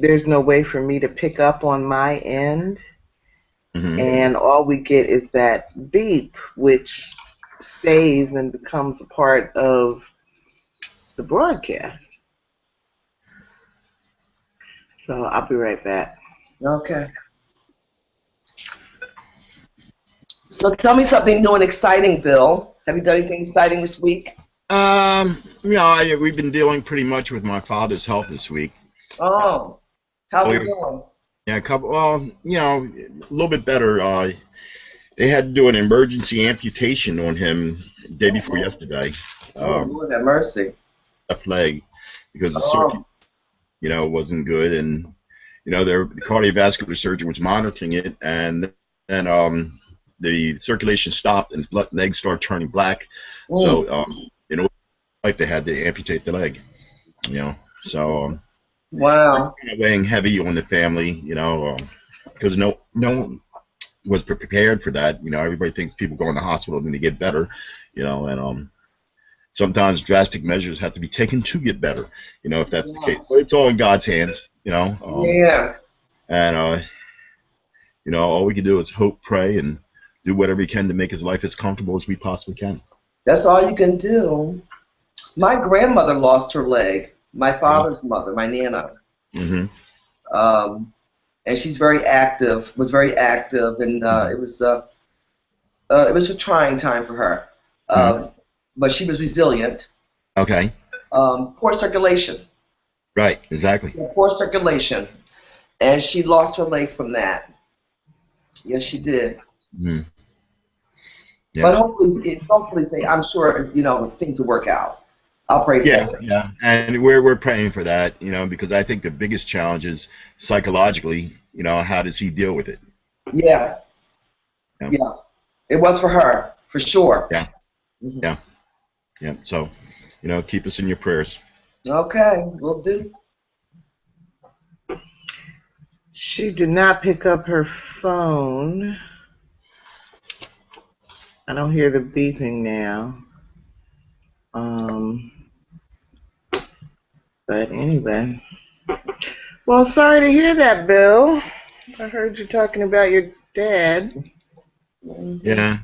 there's no way for me to pick up on my end, Mm-hmm. and all we get is that beep, which stays and becomes a part of the broadcast. So I'll be right back. Okay. So tell me something new and exciting, Bill. Have you done anything exciting this week? We've been dealing pretty much with my father's health this week. Oh, how's it We- going? Yeah, a little bit better. They had to do an emergency amputation on him the day before yesterday. Oh, Lord have mercy. Left leg, because the circuit, Oh, wasn't good, and the cardiovascular surgeon was monitoring it, and then the circulation stopped and the legs started turning black. So in order to life, they had to amputate the leg. So it's wow. kind of weighing heavy on the family, because no one was prepared for that. Everybody thinks people go in the hospital and they get better, and sometimes drastic measures have to be taken to get better, if that's the case. But it's all in God's hands, Yeah. and all we can do is hope, pray, and do whatever we can to make his life as comfortable as we possibly can. That's all you can do. My grandmother lost her leg. My father's mother, my Nana. Mm-hmm. And she's very active, was very active, and it was a trying time for her. But she was resilient. Okay. Poor circulation. Right. Exactly. Yeah, poor circulation. And she lost her leg from that. Yes, she did. Mm-hmm. Yeah. But hopefully, I'm sure, things will work out. I'll pray for her. Yeah, and we're praying for that, because I think the biggest challenge is psychologically, how does he deal with it? Yeah. Yeah. It was for her, for sure. Yeah. Mm-hmm. Yeah. So, keep us in your prayers. Okay, we'll do. She did not pick up her phone. I don't hear the beeping now. But anyway. Well, sorry to hear that, Bill. I heard you talking about your dad. Yeah.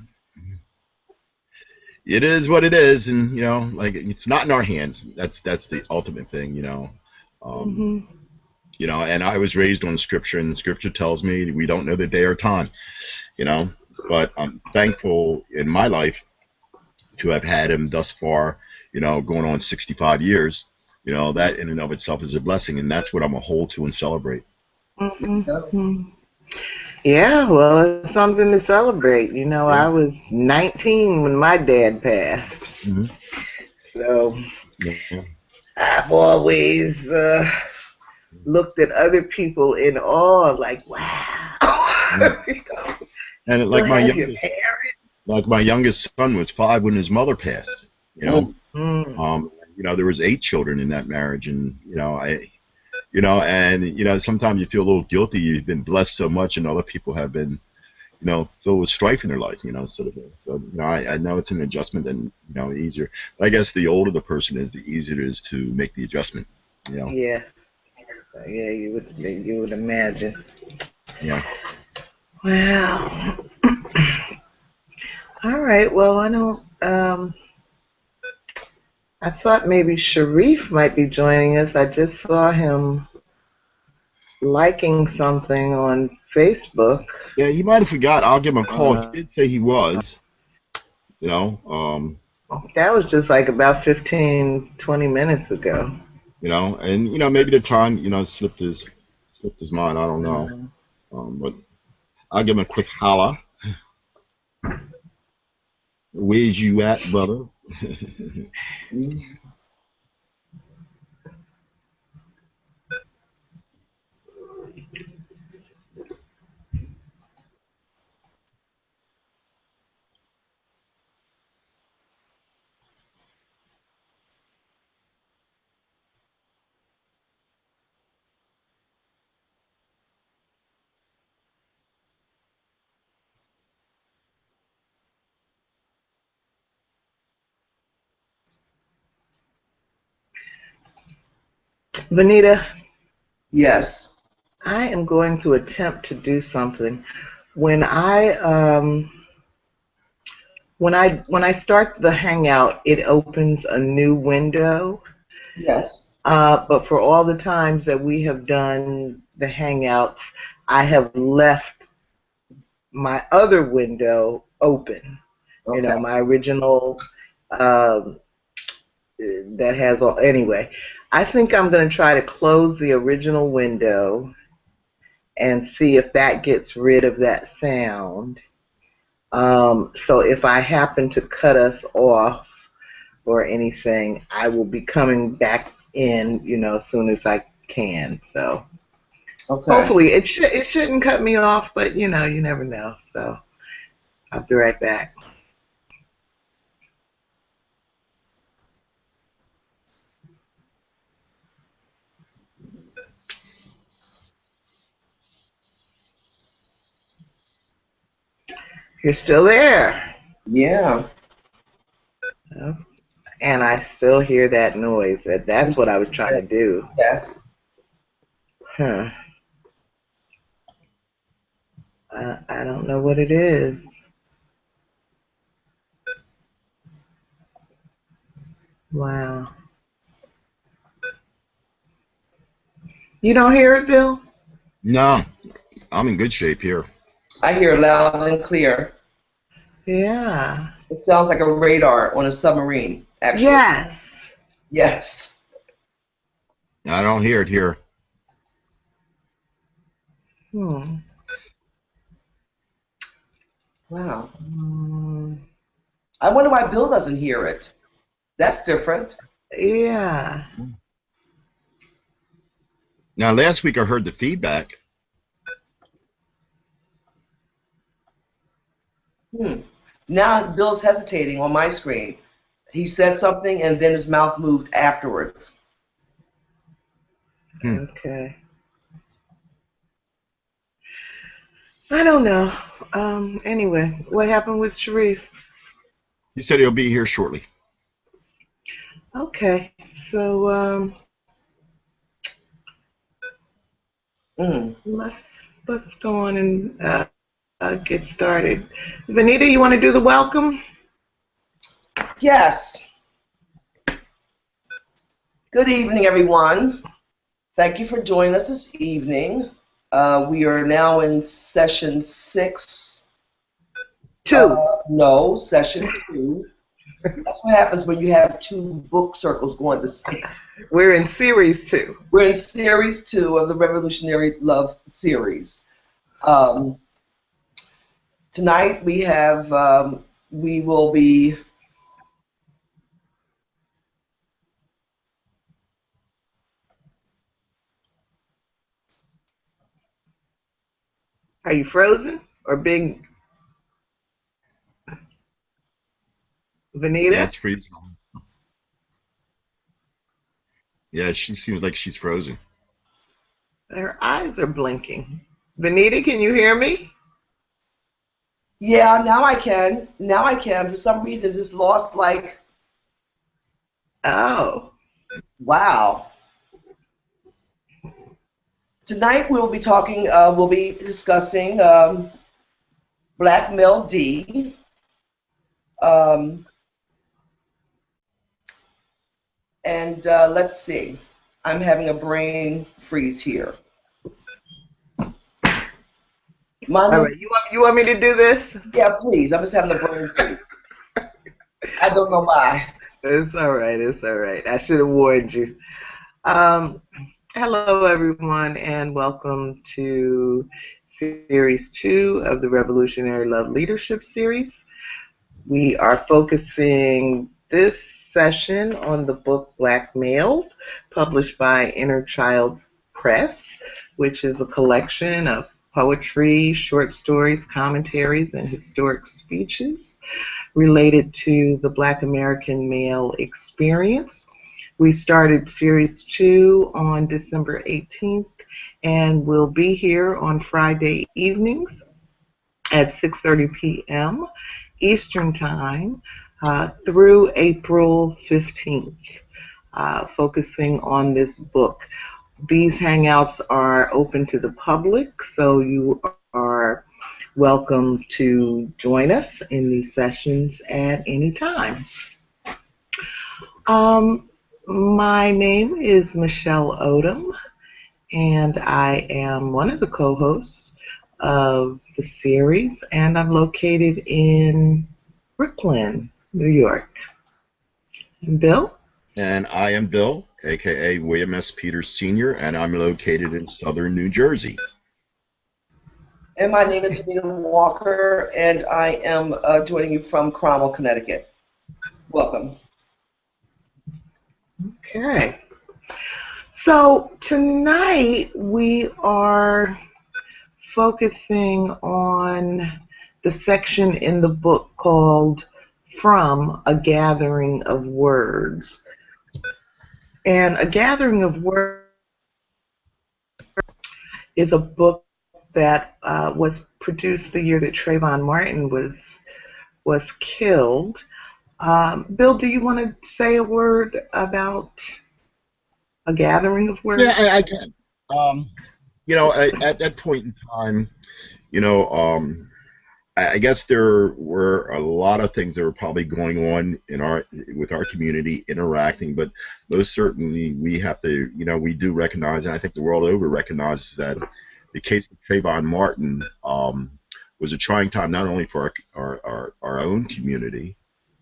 It is what it is, and it's not in our hands. That's the ultimate thing, and I was raised on scripture, and scripture tells me we don't know the day or time, but I'm thankful in my life to have had him thus far, going on 65 years. That in and of itself is a blessing, and that's what I'm a hold to and celebrate. Mm-hmm. Yeah, well, it's something to celebrate. I was 19 when my dad passed. Mm-hmm. So Yeah. I've always looked at other people in awe, like, wow. And Still have your parents. like my youngest son was 5 when his mother passed. Mm. There was 8 children in that marriage, and and sometimes you feel a little guilty. You've been blessed so much, and other people have been, filled with strife in their life. So I know it's an adjustment, and easier. But I guess the older the person is, the easier it is to make the adjustment. Yeah, you would imagine. Yeah. Wow. All right. Well, I don't. I thought maybe Shareef might be joining us. I just saw him liking something on Facebook. Yeah, he might have forgot. I'll give him a call. He did say he was. That was just like about 15, 20 minutes ago. And maybe the time slipped his mind. I don't know. But I'll give him a quick holla. Where's you at, brother? Venita, Yes. I am going to attempt to do something. When I start the Hangout, it opens a new window. Yes. But for all the times that we have done the Hangouts, I have left my other window open. You Okay. know, my original um, that has all. Anyway, I think I'm going to try to close the original window and see if that gets rid of that sound. So if I happen to cut us off or anything, I will be coming back in, as soon as I can. So Okay. hopefully it shouldn't cut me off, but you never know. So I'll be right back. You're still there. Yeah. Oh, and I still hear that noise. That's what I was trying to do. Yes. Huh. I don't know what it is. Wow. You don't hear it, Bill? No, I'm in good shape here. I hear loud and clear. Yeah. It sounds like a radar on a submarine, actually. Yes. Yes. I don't hear it here. Hmm. Wow. Mm, I wonder why Bill doesn't hear it. That's different. yeah. Now, last week I heard the feedback. Hmm. Now Bill's hesitating on my screen. He said something and then his mouth moved afterwards. Okay. I don't know. Anyway, what happened with Shareef? He said he'll be here shortly. Okay. So, Mm. let's go on and get started. Venita, you want to do the welcome? Yes. Good evening, everyone. Thank you for joining us this evening. We are now in session 6. Two. No, session 2. That's what happens when you have 2 book circles going to speak. We're in series 2. We're in series 2 of the Revolutionary Love series. Tonight we have, we will be, Are you frozen or big Yeah, Venita? it's freezing. Yeah, she seems like she's frozen. Her eyes are blinking. Venita, can you hear me? yeah, now I can. Now I can. For some reason, just lost like, Oh. wow. Tonight we'll be talking, we'll be discussing Black Male D. Um, and let's see. I'm having a brain freeze here. All right. You want me to do this? Yeah, please. I'm just having a brain freeze. I don't know why. It's all right. It's all right. I should have warned you. Um, Hello, everyone, and welcome to Series 2 of the Revolutionary Love Leadership Series. We are focusing this session on the book Black Male, published by Inner Child Press, which is a collection of poetry, short stories, commentaries, and historic speeches related to the Black American male experience. We started Series 2 on December 18th, and we'll be here on Friday evenings at 6:30 p.m. Eastern Time through April 15th, focusing on this book. These hangouts are open to the public, so you are welcome to join us in these sessions at any time. My name is Michelle Odom, and I am one of the co-hosts of the series, and I'm located in Brooklyn, New York. And Bill? And I am Bill, aka William S. Peters Sr., and I'm located in southern New Jersey. And my name is Venita Walker, and I am joining you from Cromwell, Connecticut. Welcome. Okay. So tonight we are focusing on the section in the book called From a Gathering of Words. And A Gathering of Words is a book that was produced the year that Trayvon Martin was killed. Bill, do you want to say a word about A Gathering of Words? Yeah, I can. You know, at that point in time, you know, I guess there were a lot of things that were probably going on in with our community interacting, but most certainly we have to, you know, we do recognize, and I think the world over recognizes that the case of Trayvon Martin was a trying time not only for our own community,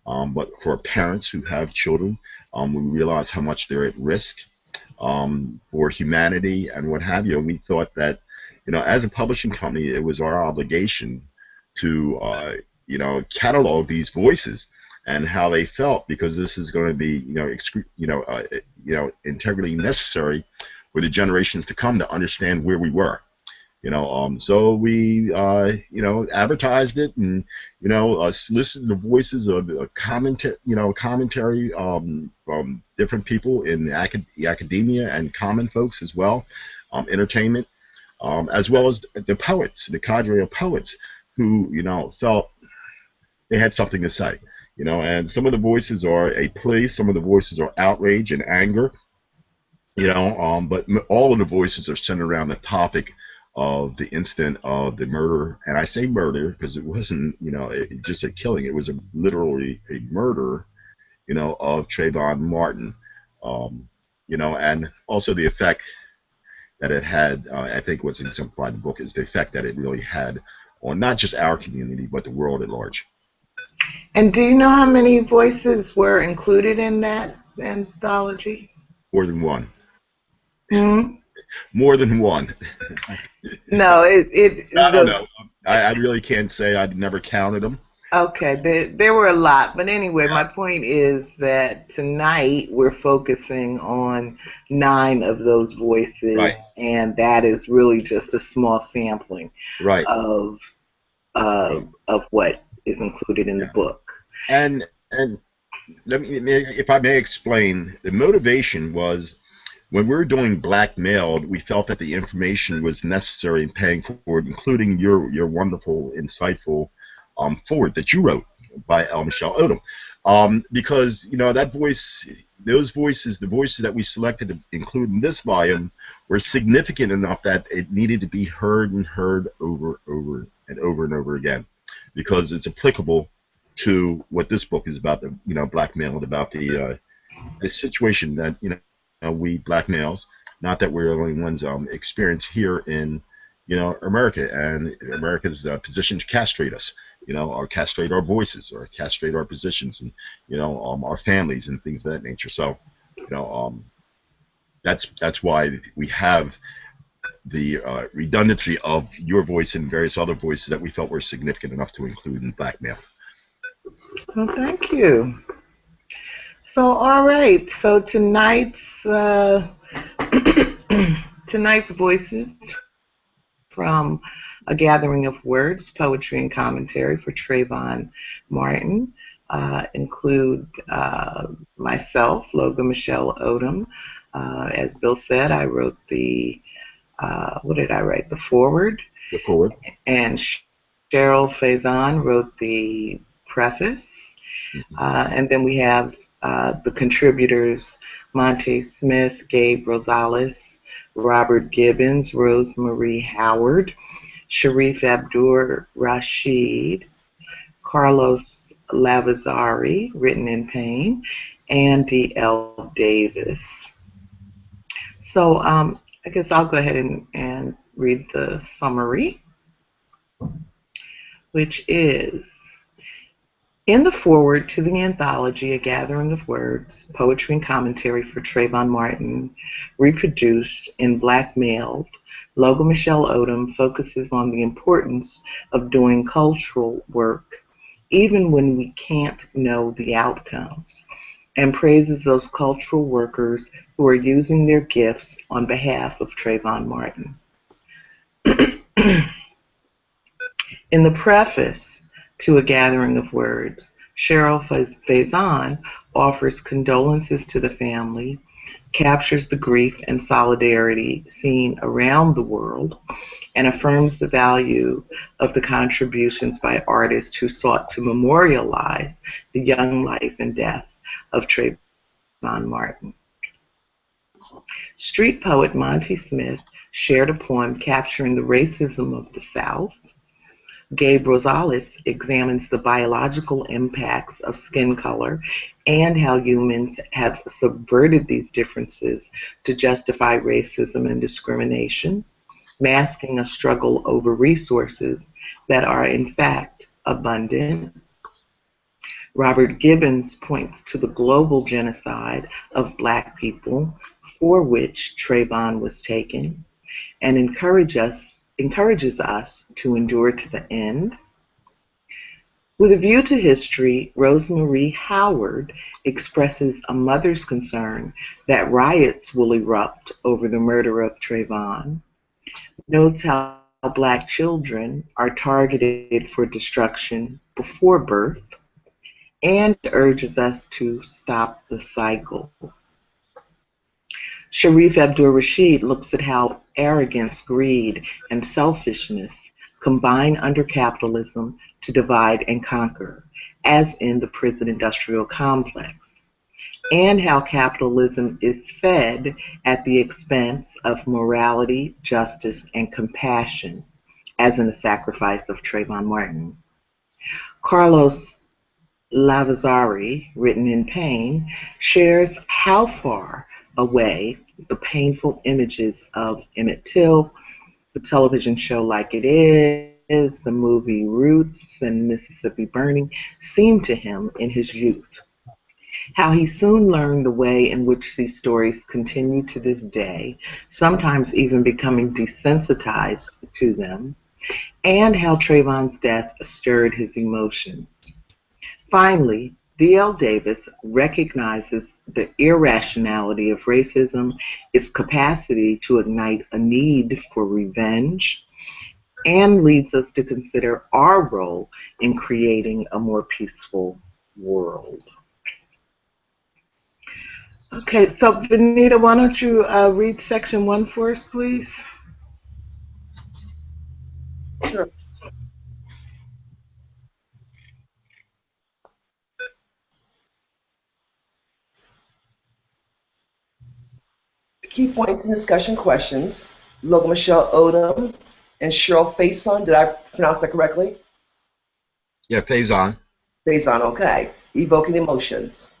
but for parents who have children. We realize how much they're at risk for humanity and what have you. And we thought that, you know, as a publishing company, it was our obligation to, you know, catalog these voices and how they felt, because this is going to be, integrally necessary for the generations to come to understand where we were. You know, so we, advertised it and, solicited the voices of commentary from different people in the academia and common folks as well, entertainment, as well as the poets, the cadre of poets who, felt they had something to say, and some of the voices are a plea, some of the voices are outrage and anger, but all of the voices are centered around the topic of the incident of the murder. And I say murder because it wasn't, just a killing. It was literally a murder, of Trayvon Martin, and also the effect that it had. I think what's exemplified in the book is the effect that it really had on not just our community, but the world at large. And do you know how many voices were included in that anthology? More than one. Hmm? More than one. No, I don't know. I really can't say. I've never counted them. Okay, there were a lot, but anyway, my point is that tonight we're focusing on 9 of those voices, right, and that is really just a small sampling, right, of what is included in the book. And let me, if I may explain, the motivation was, when we were doing Blackmailed, we felt that the information was necessary in paying forward, including your wonderful, insightful forward that you wrote by Michelle Odom, because that voice, those voices, the voices that we selected to include in this volume, were significant enough that it needed to be heard and heard over and over again, because it's applicable to what this book is about. The Blackmailed, about the situation that we black males, not that we're the only ones, experience here in America, and America's position to castrate us, or castrate our voices, or castrate our positions, and our families and things of that nature. So that's why we have the redundancy of your voice and various other voices that we felt were significant enough to include in Blackmail. Well, thank you. So, all right. So tonight's voices from A Gathering of Words, Poetry and Commentary for Trayvon Martin, include myself, Loga Michelle Odom. As Bill said, I wrote the, what did I write? The foreword. The foreword. And Cheryl Faison wrote the preface. And then we have the contributors, Monte Smith, Gabe Rosales, Robert Gibbons, Rosemarie Howard, Shareef Abdur-Rasheed, Carlos Lavezzari, Written in Pain, and D.L. Davis. So I guess I'll go ahead and read the summary, which is: in the foreword to the anthology, A Gathering of Words, Poetry and Commentary for Trayvon Martin, reproduced in Blackmailed, Loga Michelle Odom focuses on the importance of doing cultural work even when we can't know the outcomes, and praises those cultural workers who are using their gifts on behalf of Trayvon Martin. In the preface to A Gathering of Words, Cheryl Faison offers condolences to the family, captures the grief and solidarity seen around the world, and affirms the value of the contributions by artists who sought to memorialize the young life and death of Trayvon Martin. Street poet Monte Smith shared a poem capturing the racism of the South. Gabe Rosales examines the biological impacts of skin color and how humans have subverted these differences to justify racism and discrimination, masking a struggle over resources that are in fact abundant. Robert Gibbons points to the global genocide of Black people for which Trayvon was taken, and encourages us to endure to the end. With a view to history, Rosemarie Howard expresses a mother's concern that riots will erupt over the murder of Trayvon, notes how Black children are targeted for destruction before birth, and urges us to stop the cycle. Shareef Abdur-Rasheed looks at how arrogance, greed, and selfishness combine under capitalism to divide and conquer, as in the prison-industrial complex, and how capitalism is fed at the expense of morality, justice, and compassion, as in the sacrifice of Trayvon Martin. Carlos Lavezzari, Written in Pain, shares how far away the painful images of Emmett Till, the television show Like It Is, the movie Roots, and Mississippi Burning seemed to him in his youth. How he soon learned the way in which these stories continue to this day, sometimes even becoming desensitized to them, and how Trayvon's death stirred his emotions. Finally, D.L. Davis recognizes the irrationality of racism, its capacity to ignite a need for revenge, and leads us to consider our role in creating a more peaceful world. Okay, so Venita, why don't you read section 1 for us, please? Sure. Key points and discussion questions. Loga Michelle Odom and Cheryl Faison. Did I pronounce that correctly? Yeah, Faison. Faison, okay. Evoking emotions.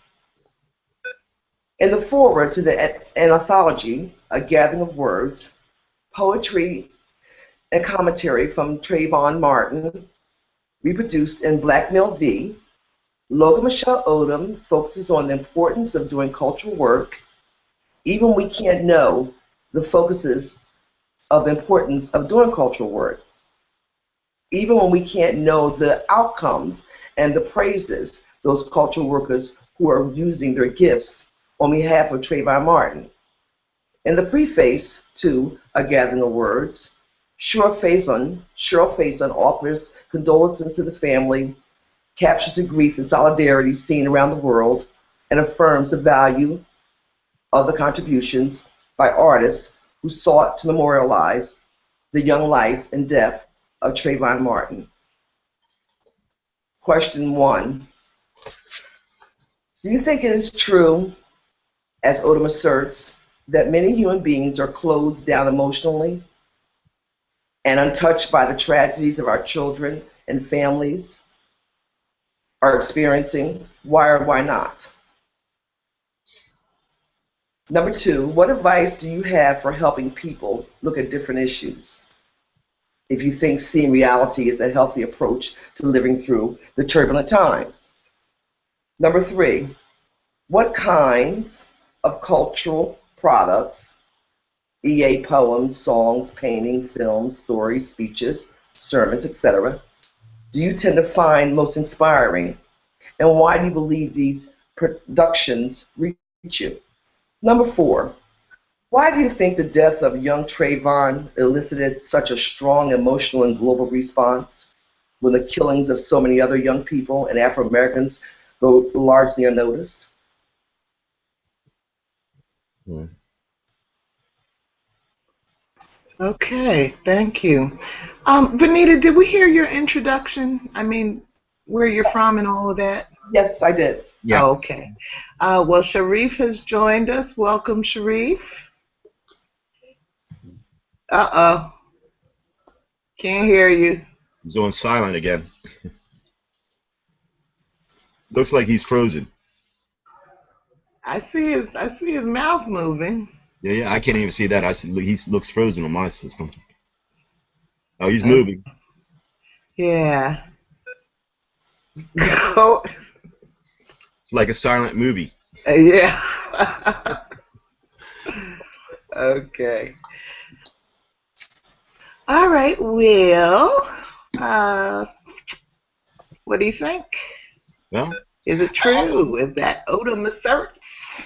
In the foreword to the anthology, A Gathering of Words, Poetry and Commentary from Trayvon Martin, reproduced in Blackmail D, Loga Michelle Odom focuses on the importance of doing cultural work, even we can't know the focuses of the importance of doing cultural work, even when we can't know the outcomes and the praises those cultural workers who are using their gifts on behalf of Trayvon Martin. In the preface to A Gathering of Words, Cheryl Faison offers condolences to the family, captures the grief and solidarity seen around the world, and affirms the value of the contributions by artists who sought to memorialize the young life and death of Trayvon Martin. Question 1. Do you think it is true, as Odom asserts, that many human beings are closed down emotionally and untouched by the tragedies of our children and families are experiencing? Why or why not? Number two, what advice do you have for helping people look at different issues? If you think seeing reality is a healthy approach to living through the turbulent times. Number three, what kinds of cultural products, EA poems, songs, painting, films, stories, speeches, sermons, etc., do you tend to find most inspiring? And why do you believe these productions reach you? Number four, why do you think the death of young Trayvon elicited such a strong emotional and global response when the killings of so many other young people and Afro-Americans go largely unnoticed? Hmm. Okay, thank you. Venita, did we hear your introduction? I mean, where you're from and all of that? Yes, I did. Yeah. Oh, okay. Well, Shareef has joined us. Welcome, Shareef. Uh-oh, can't hear you. He's on silent again. Looks like he's frozen. I see his mouth moving. Yeah, yeah. I can't even see that. I see he looks frozen on my system. Oh, he's Uh, moving. yeah. Go. It's like a silent movie. Yeah. Okay. All right. Well, uh, what do you think? Well, Is it I, true? Is that Odom asserts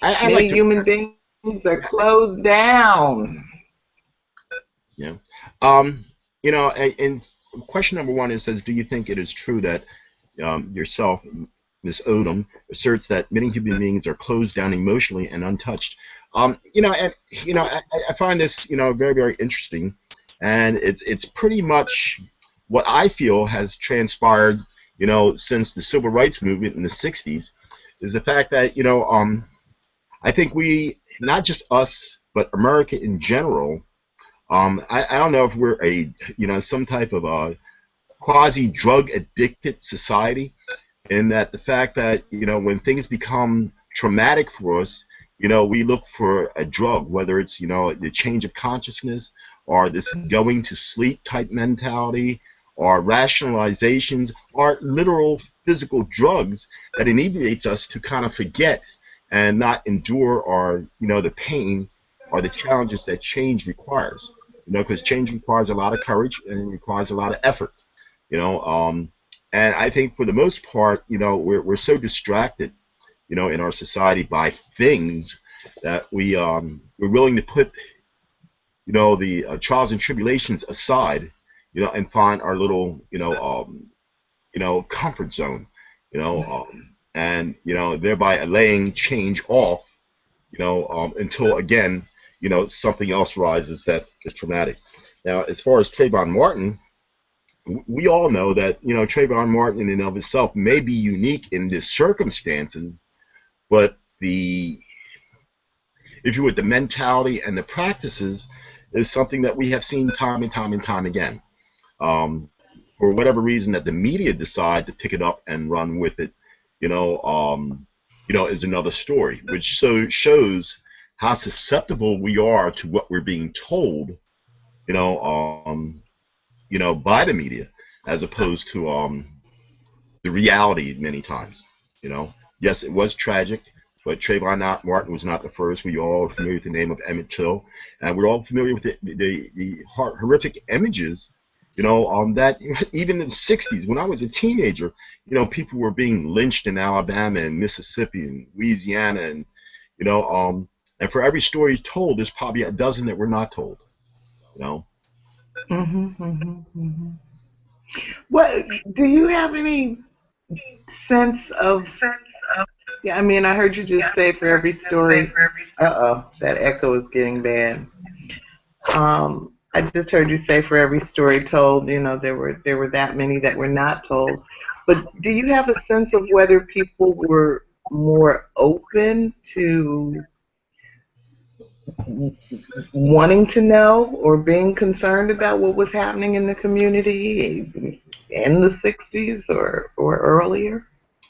I many like to. human beings are closed down? Yeah. Um. And question number one is, says, do you think it is true that yourself, Ms. Odom, asserts that many human beings are closed down emotionally and untouched? I find this, very, very interesting, and it's pretty much what I feel has transpired, since the civil rights movement in the '60s, is the fact that, I think we, not just us, but America in general, I don't know if we're some type of a quasi drug addicted society, in that the fact that when things become traumatic for us, we look for a drug, whether it's the change of consciousness, or this going to sleep type mentality, or rationalizations, or literal physical drugs that inebriates us to kind of forget and not endure, or the pain or the challenges that change requires. Because change requires a lot of courage and it requires a lot of effort. You know, and I think for the most part, we're so distracted, in our society by things, that we're willing to put, the trials and tribulations aside, and find our little, comfort zone, and thereby allaying change off, until again, something else rises that is traumatic. Now, as far as Trayvon Martin, we all know that Trayvon Martin in and of itself may be unique in the circumstances, but if you would, the mentality and the practices is something that we have seen time and time and time again. For whatever reason that the media decide to pick it up and run with it, is another story, which so shows how susceptible we are to what we're being told, you know, um, by the media, as opposed to the reality many times. Yes, it was tragic, but Trayvon Martin was not the first. We all are familiar with the name of Emmett Till, and we're all familiar with the horrific images. That even in the '60s, when I was a teenager, people were being lynched in Alabama and Mississippi and Louisiana, and and for every story told, there's probably a dozen that we're not told. You know. Mm-hmm. What do you have any sense of? Yeah, I mean, I heard you just say for every story. Uh-oh, that echo is getting bad. I just heard you say for every story told, there were that many that were not told. But do you have a sense of whether people were more open to wanting to know or being concerned about what was happening in the community in the 60s or earlier?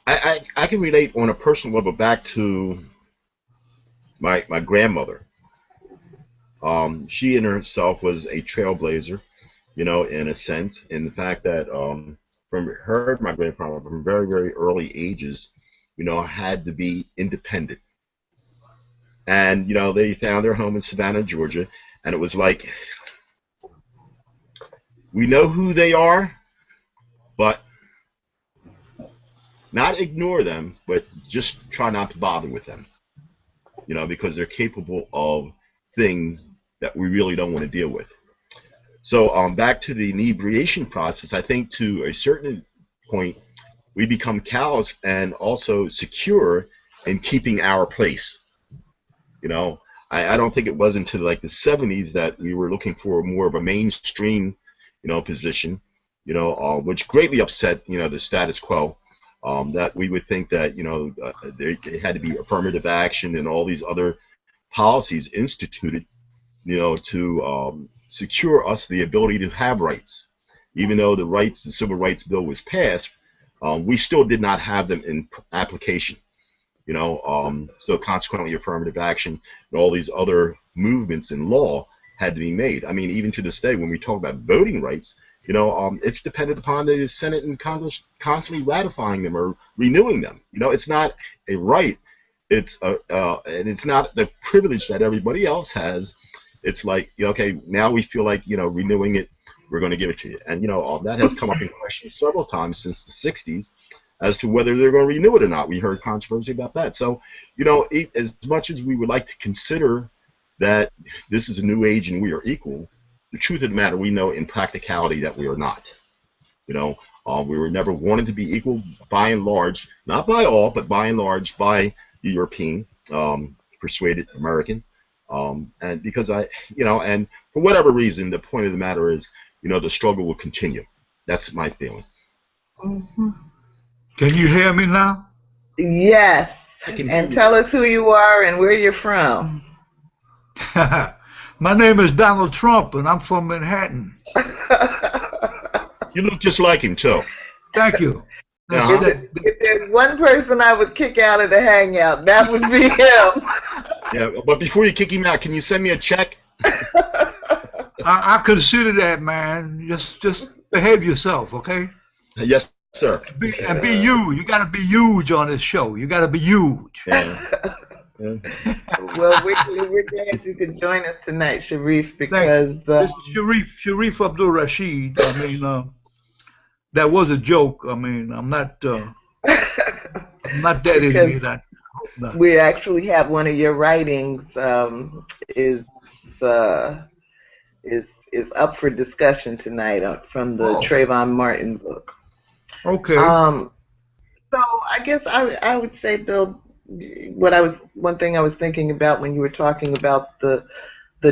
I can relate on a personal level back to my grandmother. She in herself was a trailblazer, in a sense, in the fact that from her and my grandfather from very, very early ages, had to be independent. And, they found their home in Savannah, Georgia, and it was like, we know who they are, but not ignore them, but just try not to bother with them, because they're capable of things that we really don't want to deal with. So back to the inebriation process, I think to a certain point, we become callous and also secure in keeping our place. I don't think it was until like the 70s that we were looking for more of a mainstream, position, which greatly upset, the status quo. That we would think that, there had to be affirmative action and all these other policies instituted, to secure us the ability to have rights. Even though the Civil Rights Bill was passed, we still did not have them in application. So consequently, affirmative action and all these other movements in law had to be made. I mean, even to this day, when we talk about voting rights, it's dependent upon the Senate and Congress constantly ratifying them or renewing them. It's not a right. It's and it's not the privilege that everybody else has. It's like, okay, now we feel like, renewing it, we're going to give it to you. And, that has come up in question several times since the 60s as to whether they're going to renew it or not. We heard controversy about that. So, as much as we would like to consider that this is a new age and we are equal, the truth of the matter, we know in practicality that we are not. We were never wanted to be equal by and large, not by all, but by and large by the European, persuaded American. And because and for whatever reason, the point of the matter is, the struggle will continue. That's my feeling. Mm-hmm. Can you hear me now? Yes. And tell us who you are and where you're from. My name is Donald Trump, and I'm from Manhattan. You look just like him, too. Thank you. If there's one person I would kick out of the hangout, that would be him. Yeah, but before you kick him out, can you send me a check? I consider that, man. Just behave yourself, okay? Yes, sir. Be you. You got to be huge on this show. You got to be huge. Yeah. Well, we're glad you could join us tonight, Shareef, because this is Shareef Abdur-Rasheed. I mean, that was a joke. I mean, I'm not that idiot. We actually have one of your writings is up for discussion tonight from the Trayvon Martin book. Okay. So I guess I would say, Bill, one thing I was thinking about when you were talking about the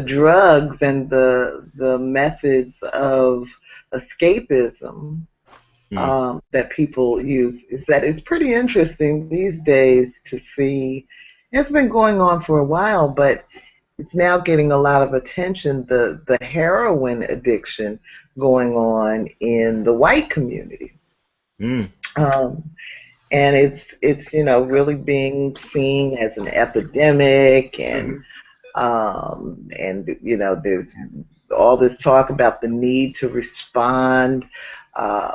drugs and the methods of escapism that people use is that it's pretty interesting these days to see. It's been going on for a while, but it's now getting a lot of attention. The heroin addiction going on in the white community. And it's really being seen as an epidemic, and there's all this talk about the need to respond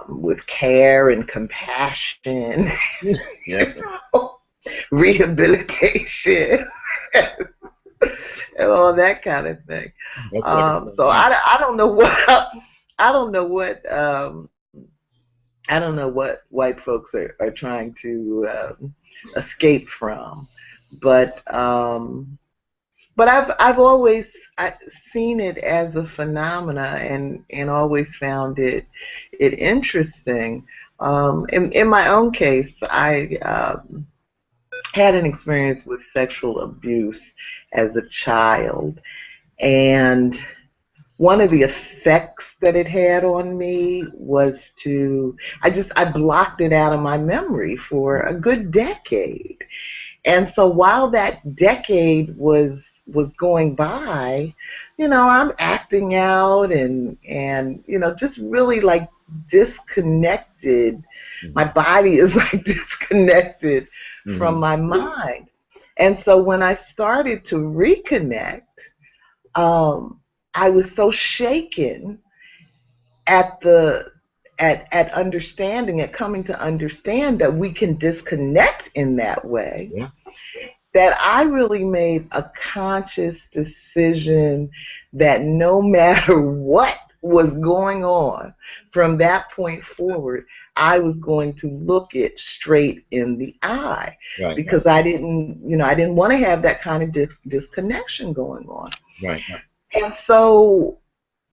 with care and compassion, rehabilitation, and all that kind of thing. So I don't know what white folks are trying to escape from, but I've always seen it as a phenomena and always found it interesting. In my own case, I had an experience with sexual abuse as a child, and one of the effects that it had on me was I blocked it out of my memory for a good decade. And so while that decade was was going by, I'm acting out and just really like disconnected. My body is like disconnected from my mind. And so when I started to reconnect, I was so shaken at understanding, at coming to understand that we can disconnect in that way, that I really made a conscious decision that no matter what was going on from that point forward, I was going to look it straight in the eye, because I didn't want to have that kind of disconnection going on. And so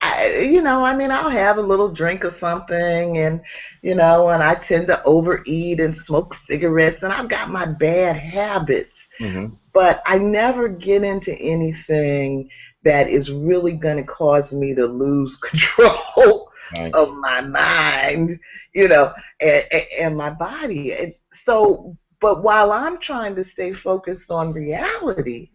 I'll have a little drink of something, and and I tend to overeat and smoke cigarettes, and I've got my bad habits, but I never get into anything that is really going to cause me to lose control of my mind, and my body. And so, but while I'm trying to stay focused on reality,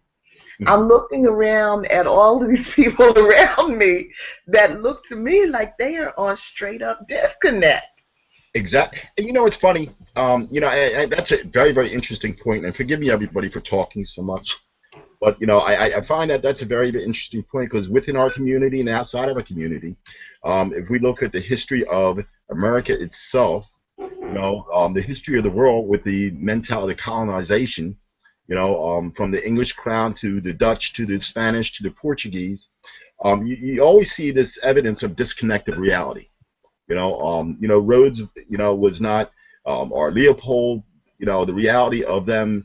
I'm looking around at all of these people around me that look to me like they are on straight up disconnect. Exactly. And it's funny. That's a very, very interesting point. And forgive me, everybody, for talking so much. But, I find that that's a very, very interesting point, because within our community and outside of our community, if we look at the history of America itself, the history of the world with the mentality of colonization, from the English crown to the Dutch to the Spanish to the Portuguese, you always see this evidence of disconnect of reality. Rhodes, was not, or Leopold, the reality of them,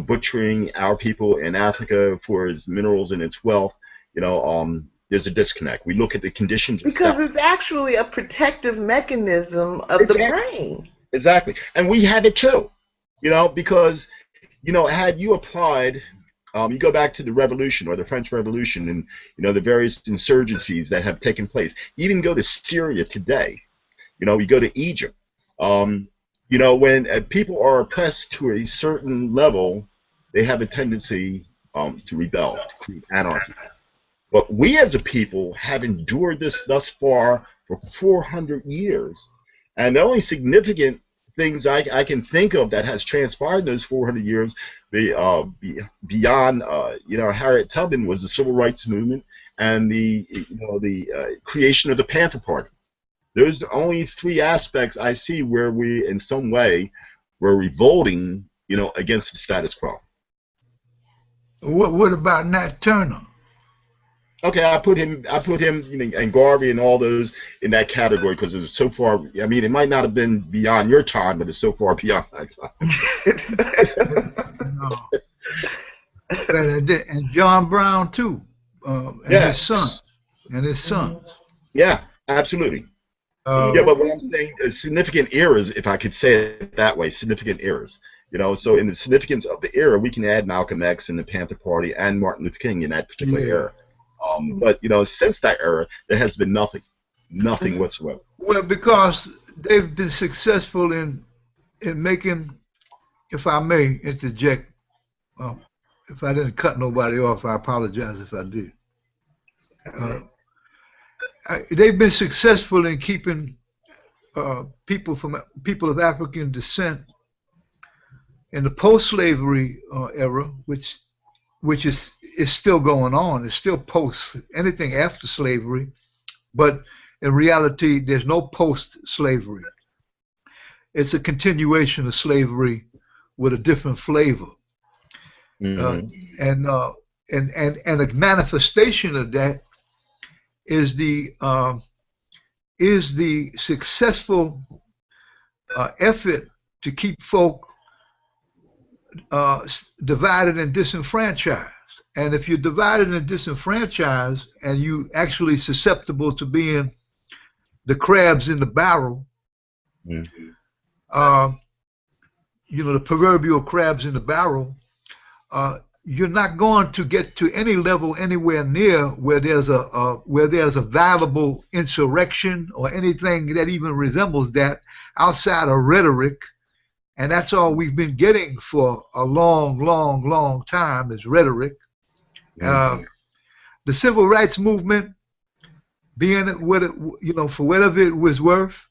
butchering our people in Africa for its minerals and its wealth, there's a disconnect. We look at the conditions of because it's actually a protective mechanism of the brain. Exactly. And we had it too, because had you applied, you go back to the Revolution or the French Revolution and, the various insurgencies that have taken place. Even go to Syria today, you go to Egypt. When people are oppressed to a certain level, they have a tendency to rebel, to create anarchy. But we as a people have endured this thus far for 400 years. And the only significant things I can think of that has transpired in those 400 years, beyond Harriet Tubman, was the civil rights movement and the creation of the Panther Party. Those are the only three aspects I see where we, in some way, were revolting, against the status quo. What about Nat Turner? Okay, I put him, and Garvey and all those in that category because it's so far. I mean, it might not have been beyond your time, but it's so far beyond my time. And John Brown too, and his son. Yeah, absolutely. But what I'm saying is significant eras, if I could say it that way, significant eras. So in the significance of the era, we can add Malcolm X and the Panther Party and Martin Luther King in that particular era. But since that era, there has been nothing whatsoever. Well, because they've been successful in making, if I may interject, if I didn't cut nobody off, I apologize if I did. They've been successful in keeping people of African descent in the post-slavery era, which is still going on. It's still post anything after slavery, but in reality, there's no post-slavery. It's a continuation of slavery with a different flavor, and a manifestation of that is the successful effort to keep folk divided and disenfranchised. And if you're divided and disenfranchised and you actually susceptible to being the crabs in the barrel, the proverbial crabs in the barrel, you're not going to get to any level anywhere near where there's a valuable insurrection or anything that even resembles that outside of rhetoric. And that's all we've been getting for a long, long, long time is rhetoric. The civil rights movement, being what it, for whatever it was worth,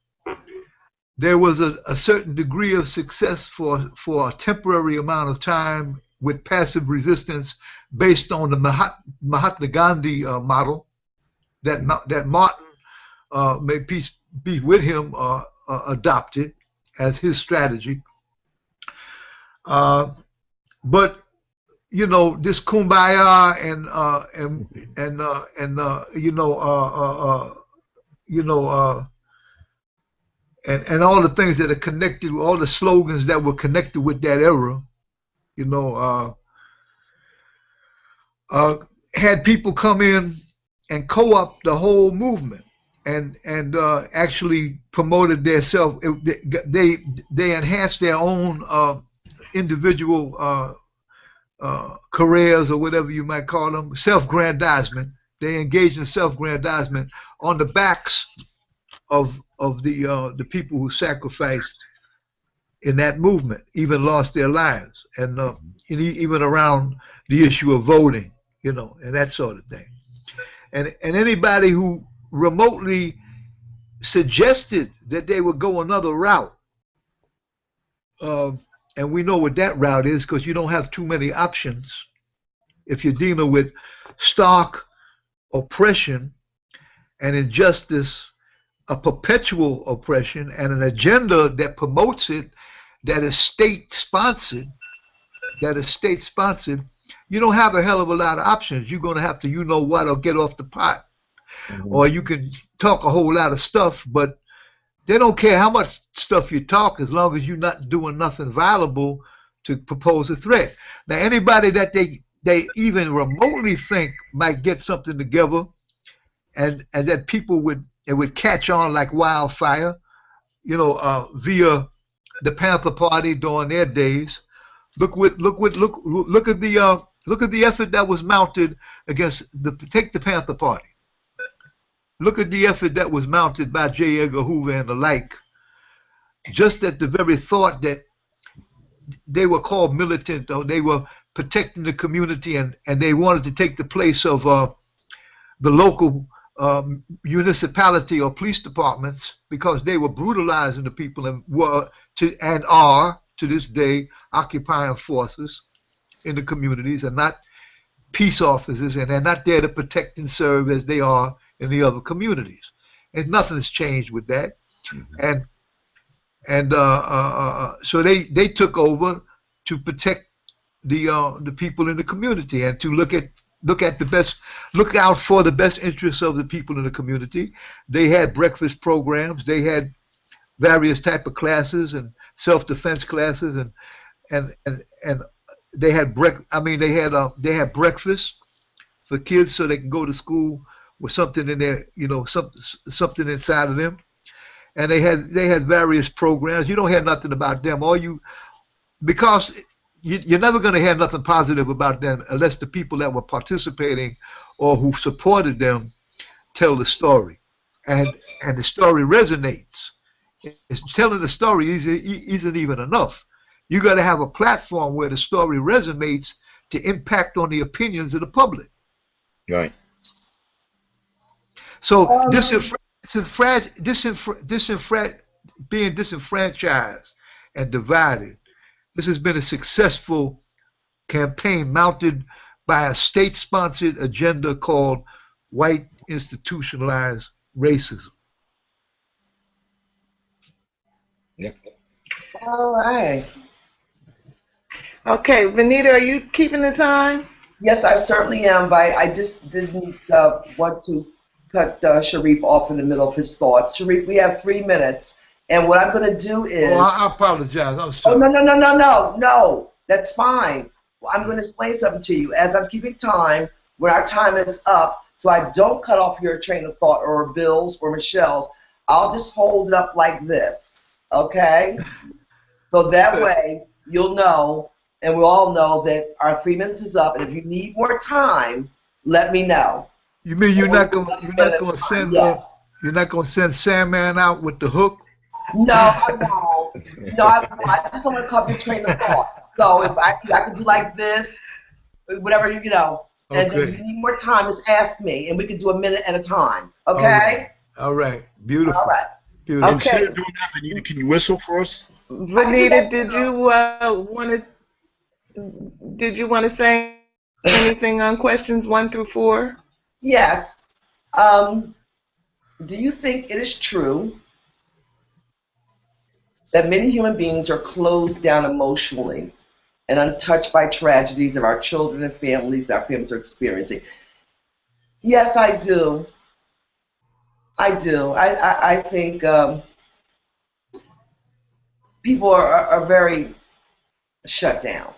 there was a certain degree of success for a temporary amount of time with passive resistance based on the Mahatma Gandhi model that Martin, may peace be with him, adopted as his strategy. But this kumbaya and all the things that are connected, all the slogans that were connected with that era, had people come in and co-opt the whole movement and actually promoted their self. They enhanced their own individual careers, or whatever you might call them, self-grandizement. They engaged in self-grandizement on the backs of the people who sacrificed in that movement, even lost their lives, and even around the issue of voting, and that sort of thing. And anybody who remotely suggested that they would go another route, and we know what that route is, because you don't have too many options if you're dealing with stark oppression and injustice, a perpetual oppression, and an agenda that promotes it, that is state-sponsored, you don't have a hell of a lot of options. You're going to have to, or get off the pot. Or you can talk a whole lot of stuff, but they don't care how much stuff you talk as long as you're not doing nothing viable to propose a threat. Now, anybody that they even remotely think might get something together, and that people would catch on like wildfire, via the Panther Party during their days. Look at the effort that was mounted against take the Panther Party. Look at the effort that was mounted by J. Edgar Hoover and the like, just at the very thought that they were called militant, or they were protecting the community, and they wanted to take the place of the local municipality or police departments, because they were brutalizing the people and are to this day occupying forces in the communities, and not peace officers, and they're not there to protect and serve as they are in the other communities. And nothing's changed with that. So they took over to protect the people in the community, and to look out for the best interests of the people in the community. They had breakfast programs. They had various type of classes and self-defense classes, and they had breakfast for kids so they can go to school with something in there, something inside of them. And they had various programs. You don't hear nothing about them, because you're never going to hear nothing positive about them unless the people that were participating or who supported them tell the story, and the story resonates. Telling the story isn't even enough. You got to have a platform where the story resonates to impact on the opinions of the public. Right. So being disenfranchised and divided, this has been a successful campaign mounted by a state-sponsored agenda called white institutionalized racism. Yep. All right. Okay, Venita, are you keeping the time? Yes, I certainly am, but I just didn't want to cut Shareef off in the middle of his thoughts. Shareef, we have 3 minutes, and what I'm going to do is... Oh, I apologize. I'm sorry. Oh, no. That's fine. Well, I'm going to explain something to you. As I'm keeping time, when our time is up, so I don't cut off your train of thought, or Bill's or Michelle's, I'll just hold it up like this, okay? So that way, you'll know, and we'll all know that our 3 minutes is up, and if you need more time, let me know. You mean you're not going to send Sandman out with the hook? No, I won't. No, I just don't want to cut your train of thought. So if I could do like this, whatever, And then if Okay. you need more time, just ask me, and we can do a minute at a time. All right. Okay? All right. All Beautiful. right. Beautiful. Instead Okay, of doing that, Venita, can you whistle for us? I can do that Venita, now. did you want to say anything on questions 1 through 4? Yes. Um, do you think it is true that many human beings are closed down emotionally and untouched by tragedies of our children and families our families are experiencing? Yes, I do. I do. I think people are very shut down.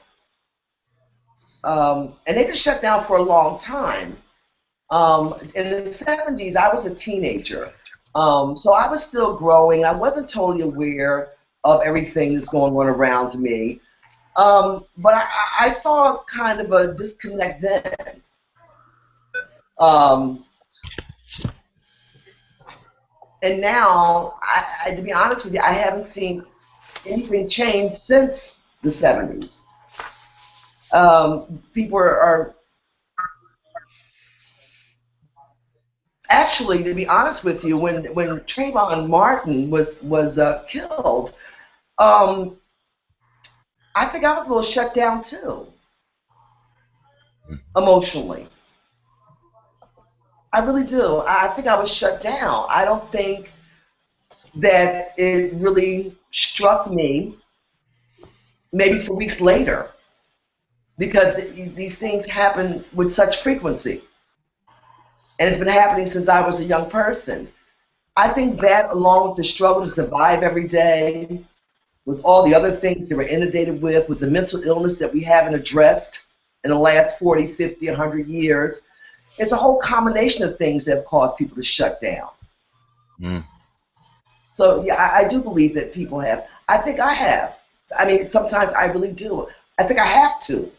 And they've been shut down for a long time. In the 70s, I was a teenager. So I was still growing. I wasn't totally aware of everything that's going on around me. But I saw kind of a disconnect then. Um, and now, to be honest with you, I haven't seen anything change since the 70s. People are actually, to be honest with you, when Trayvon Martin was killed, um, I think I was a little shut down too, emotionally. I really do. I think I was shut down. I don't think that it really struck me maybe for weeks later because these things happen with such frequency. And it's been happening since I was a young person. I think that, along with the struggle to survive every day, with all the other things that we're inundated with the mental illness that we haven't addressed in the last 40, 50, 100 years, it's a whole combination of things that have caused people to shut down. Mm. So, yeah, I do believe that people have. I think I have. I mean, sometimes I really do. I think I have to.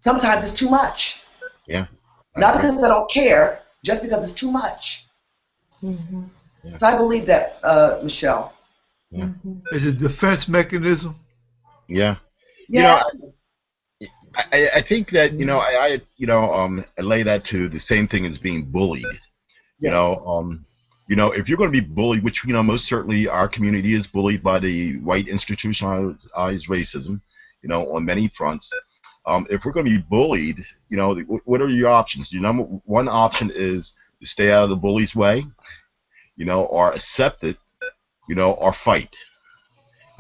Sometimes it's too much. Yeah. Not Okay. because I don't care, just because it's too much. Mm-hmm. So I believe that, Michelle. Yeah. Mm-hmm. It's a defense mechanism. Yeah. You know, Yeah. I think that I lay that to the same thing as being bullied. You Yeah. know, if you're going to be bullied, which most certainly our community is bullied by the white institutionalized racism, on many fronts. If we're going to be bullied, what are your options? Your number one option is to stay out of the bully's way, or accept it, or fight.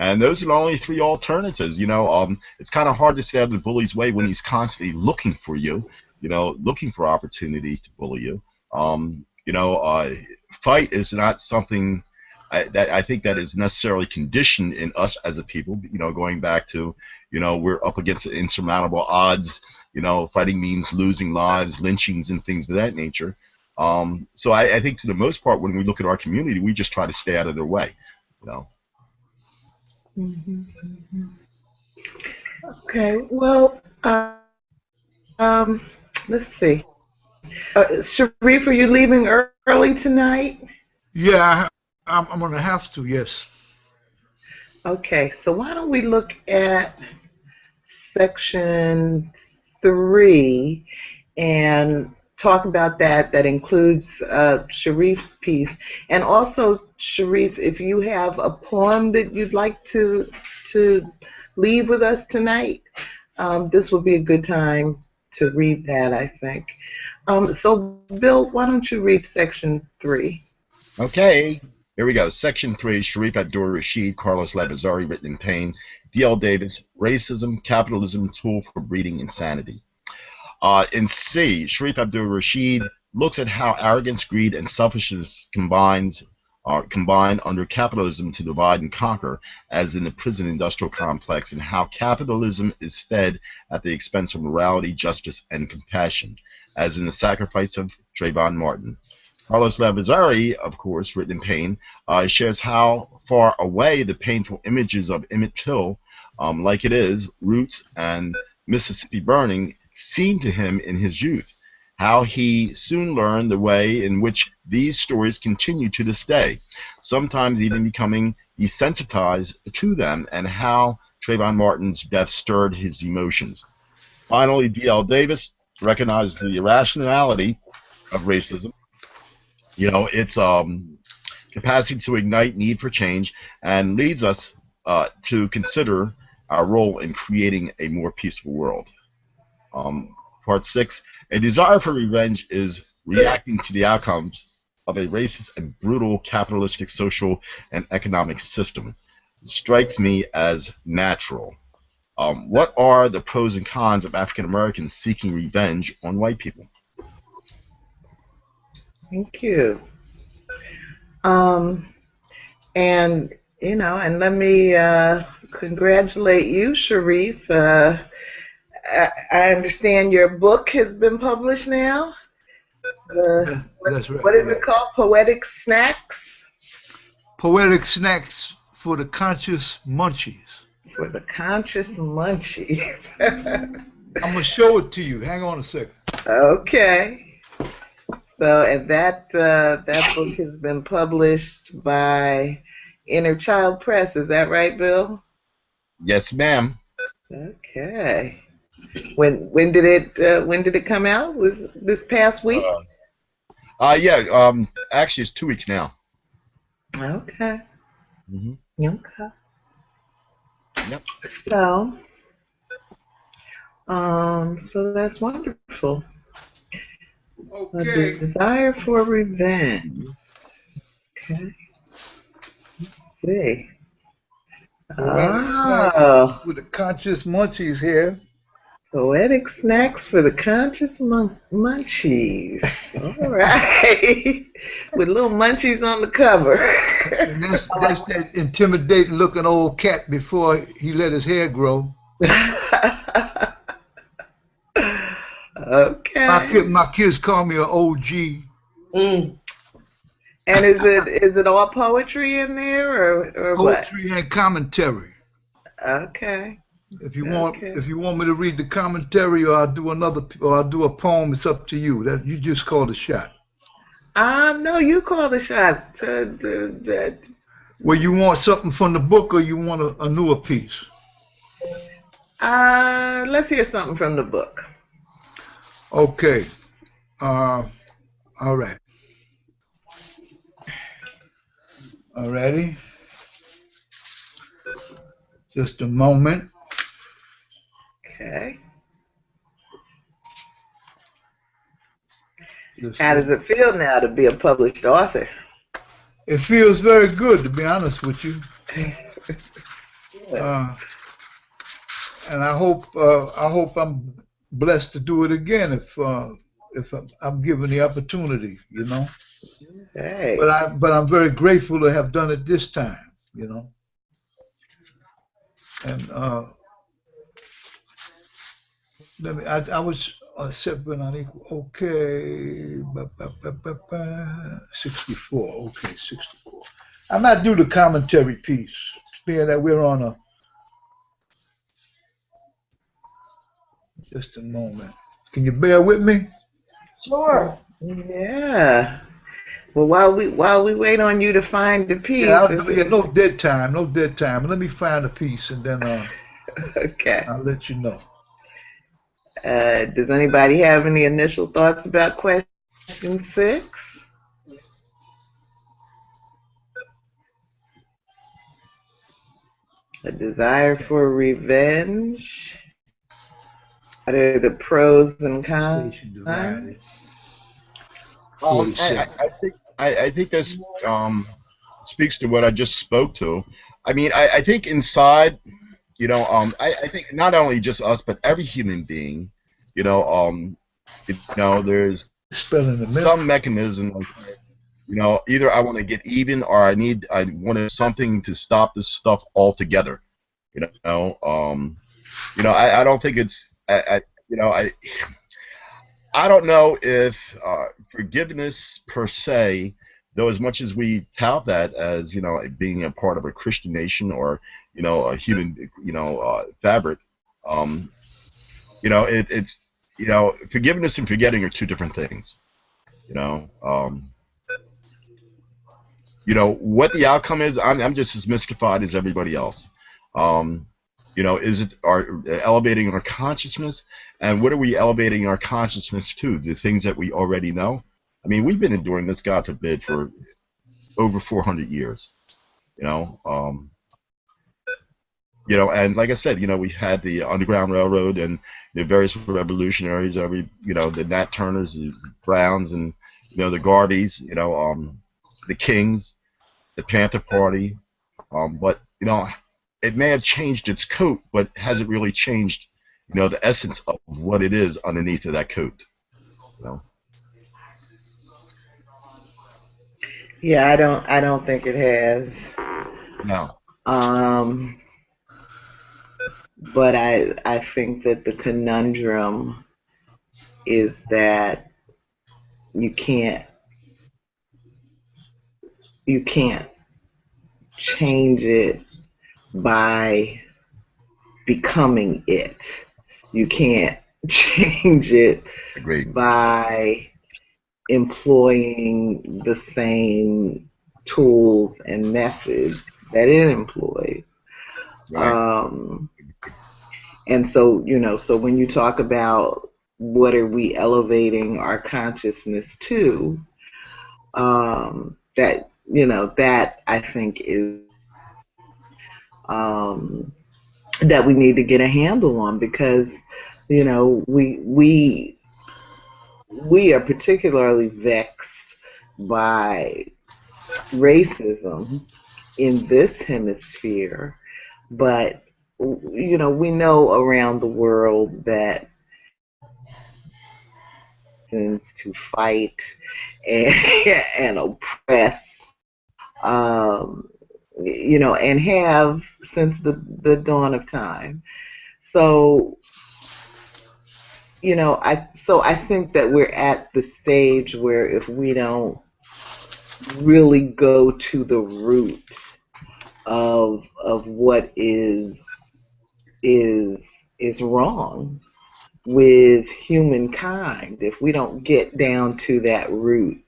And those are the only three alternatives. It's kind of hard to stay out of the bully's way when he's constantly looking for you, looking for opportunity to bully you. Fight is not something that I think that is necessarily conditioned in us as a people. Going back to, we're up against insurmountable odds. Fighting means losing lives, lynchings, and things of that nature. So I think for the most part, when we look at our community, we just try to stay out of their way. Mm-hmm. Mm-hmm. Okay, well, let's see. Shareef, are you leaving early tonight? Yeah, I'm gonna have to. Yes. Okay, so why don't we look at section 3 and talk about that. That includes Shareef's piece. And also, Shareef, if you have a poem that you'd like to leave with us tonight, this would be a good time to read that, I think. So, Bill, why don't you read section 3? Okay. Here we go. Section 3, Shareef Abdur-Rasheed, Carlos Lavezzari, written in pain. D.L. Davis, Racism, Capitalism, Tool for Breeding Insanity. In C, Shareef Abdur-Rasheed looks at how arrogance, greed, and selfishness combine under capitalism to divide and conquer, as in the prison industrial complex, and how capitalism is fed at the expense of morality, justice, and compassion, as in the sacrifice of Trayvon Martin. Carlos Lavezzari, of course, written in pain, shares how far away the painful images of Emmett Till, like it is, Roots, and Mississippi Burning seemed to him in his youth, how he soon learned the way in which these stories continue to this day, sometimes even becoming desensitized to them, and how Trayvon Martin's death stirred his emotions. Finally, D.L. Davis recognize the irrationality of racism, its capacity to ignite need for change, and leads us to consider our role in creating a more peaceful world. Part 6, a desire for revenge is reacting to the outcomes of a racist and brutal capitalistic social and economic system. It strikes me as natural. What are the pros and cons of African Americans seeking revenge on white people? Thank you. Um, and and let me congratulate you, Shareef. I understand your book has been published now. That's right. What is it called? Poetic Snacks? Poetic Snacks for the Conscious Munchies. For the Conscious Munchies. I'm going to show it to you. Hang on a second. Okay. So, and that book has been published by Inner Child Press. Is that right, Bill? Yes, ma'am. Okay. When did it come out? Was this past week? Yeah. Actually, it's 2 weeks now. Okay. Mm-hmm. Okay. Yep. So that's wonderful. Okay. A desire for revenge. Okay. See. Poetic Snacks for the Conscious Munchies here. Poetic Snacks for the Conscious Munchies. All right. With little munchies on the cover. And that's that intimidating looking old cat before he let his hair grow. Okay. My kids call me an OG. Mm. And is it all poetry in there or Poetry what? and commentary. Okay. If you want me to read the commentary or I'll do a poem, it's up to you. That you just call the shot. No, you call the shot. Well, you want something from the book or you want a newer piece? Let's hear something from the book. Okay. All right. Alrighty. Just a moment. Okay. How does it feel now to be a published author? It feels very good, to be honest with you. And I hope I'm blessed to do it again if I'm given the opportunity, Hey. But I'm very grateful to have done it this time, And I was separate unequal. Okay, 64. Okay, 64. I might do the commentary piece, being that we're on a. Just a moment. Can you bear with me? Sure. Yeah. Well, while we wait on you to find the piece. No dead time. Let me find the piece and then okay. I'll let you know. Does anybody have any initial thoughts about question 6? A desire for revenge. What are the pros and cons? I think this speaks to what I just spoke to. I mean, I think inside, I think not only just us, but every human being, there's some mechanism. Either I want to get even, or I wanted something to stop this stuff altogether. I don't think it's. I don't know if forgiveness per se, though, as much as we tout that as being a part of a Christian nation or a human fabric, it's forgiveness and forgetting are two different things. What the outcome is, I'm just as mystified as everybody else. is it our elevating our consciousness? And what are we elevating our consciousness to? The things that we already know? I mean, we've been enduring this, God forbid, for over 400 years. And like I said, we had the Underground Railroad and the various revolutionaries, the Nat Turners, the Browns, and the Garveys, the Kings, the Panther Party. But it may have changed its coat, but hasn't really changed, the essence of what it is underneath of that coat. Yeah, I don't think it has. No. But I think that the conundrum is that you can't change it by becoming it. You can't change it Agreed. by employing the same tools and methods that it employs. Right. And so, so when you talk about what are we elevating our consciousness to, that I think is that we need to get a handle on, because we are particularly vexed by racism in this hemisphere, but we know around the world that to fight and, and oppress, and have since the dawn of time. So, I think that we're at the stage where if we don't really go to the root of what is wrong with humankind, if we don't get down to that root,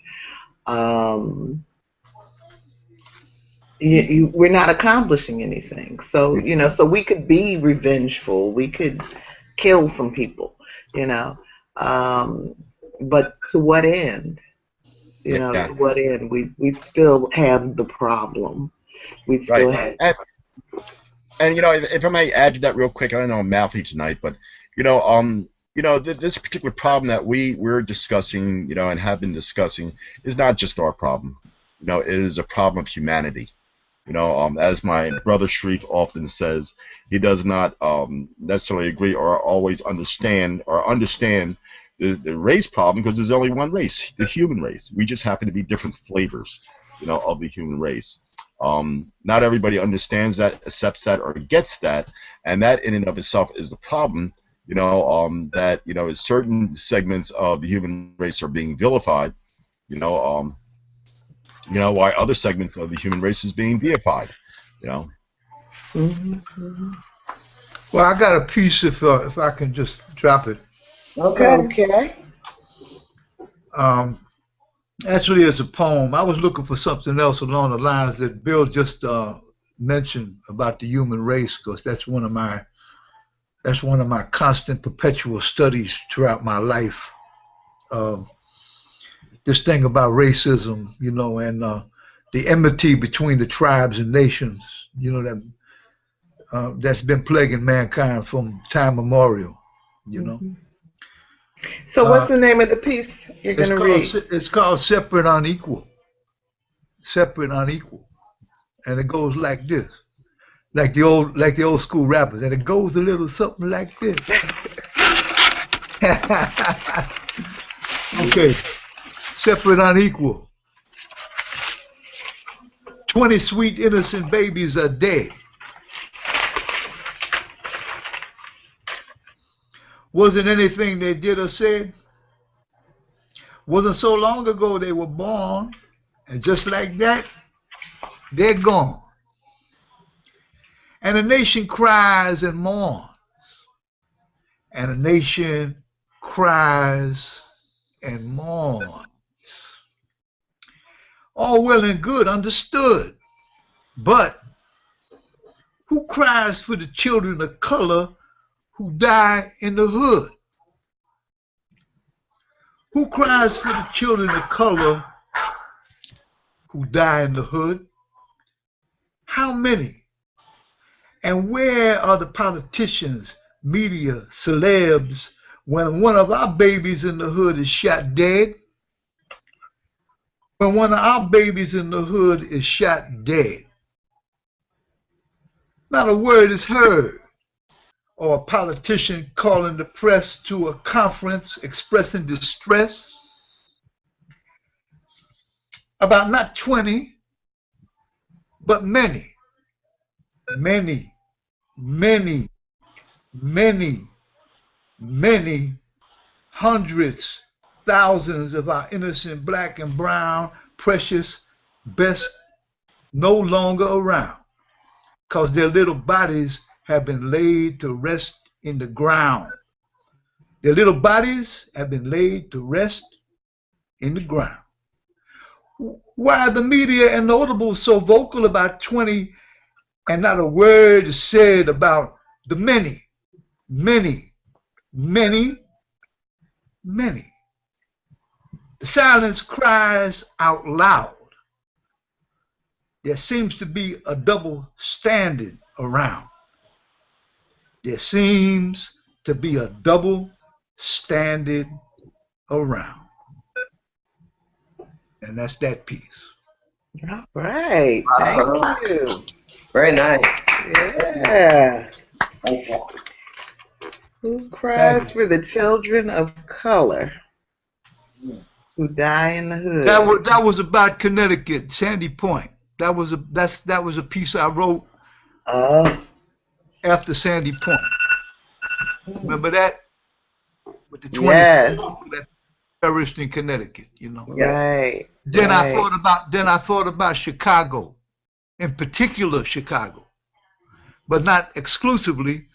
we're not accomplishing anything. So so we could be revengeful, we could kill some people, but to what end? Yeah. To what end? We still have the problem. We still Right. have. And if I may add to that real quick, I know I'm mouthy tonight, but this particular problem that we're discussing, and have been discussing, is not just our problem. It is a problem of humanity. As my brother Shareef often says, he does not necessarily agree or always understand the race problem, because there's only one race, the human race. We just happen to be different flavors, of the human race. Not everybody understands that, accepts that, or gets that, and that in and of itself is the problem. That certain segments of the human race are being vilified. Why other segments of the human race is being deified. Mm-hmm. Well, I got a piece if I can just drop it. Okay. Actually, it's a poem. I was looking for something else along the lines that Bill just mentioned about the human race, because that's one of my constant, perpetual studies throughout my life. This thing about racism, and the enmity between the tribes and nations, that's been plaguing mankind from time immemorial. Mm-hmm. So what's the name of the piece you're going to read? It's called Separate Unequal. Separate Unequal. And it goes like this. Like the old school rappers. And it goes a little something like this. Okay. Separate Unequal. 20 sweet innocent babies are dead. Wasn't anything they did or said. Wasn't so long ago they were born, and just like that, they're gone. And a nation cries and mourns. And a nation cries and mourns. All well and good, understood. But Who cries for the children of color who die in the hood? Who cries for the children of color who die in the hood? How many? And where are the politicians, media, celebs, when one of our babies in the hood is shot dead? When one of our babies in the hood is shot dead, not a word is heard. Or a politician calling the press to a conference expressing distress about not 20, but many, many, many, many, many hundreds, thousands of our innocent black and brown, precious, best no longer around, because their little bodies have been laid to rest in the ground. Their little bodies have been laid to rest in the ground. Why are the media and notables so vocal about 20 and not a word is said about the many, many, many, many? The silence cries out loud. There seems to be a double standard around. There seems to be a double standard around. And that's that piece. All right. Thank you. Very nice. Yeah. Okay. Who cries for the children of color who die in the hood? That was about Connecticut, Sandy Point. That was a piece I wrote after Sandy Point. Remember that? With the 20 people that perished in Connecticut, you know. Right. Then I thought about Chicago, in particular Chicago, but not exclusively,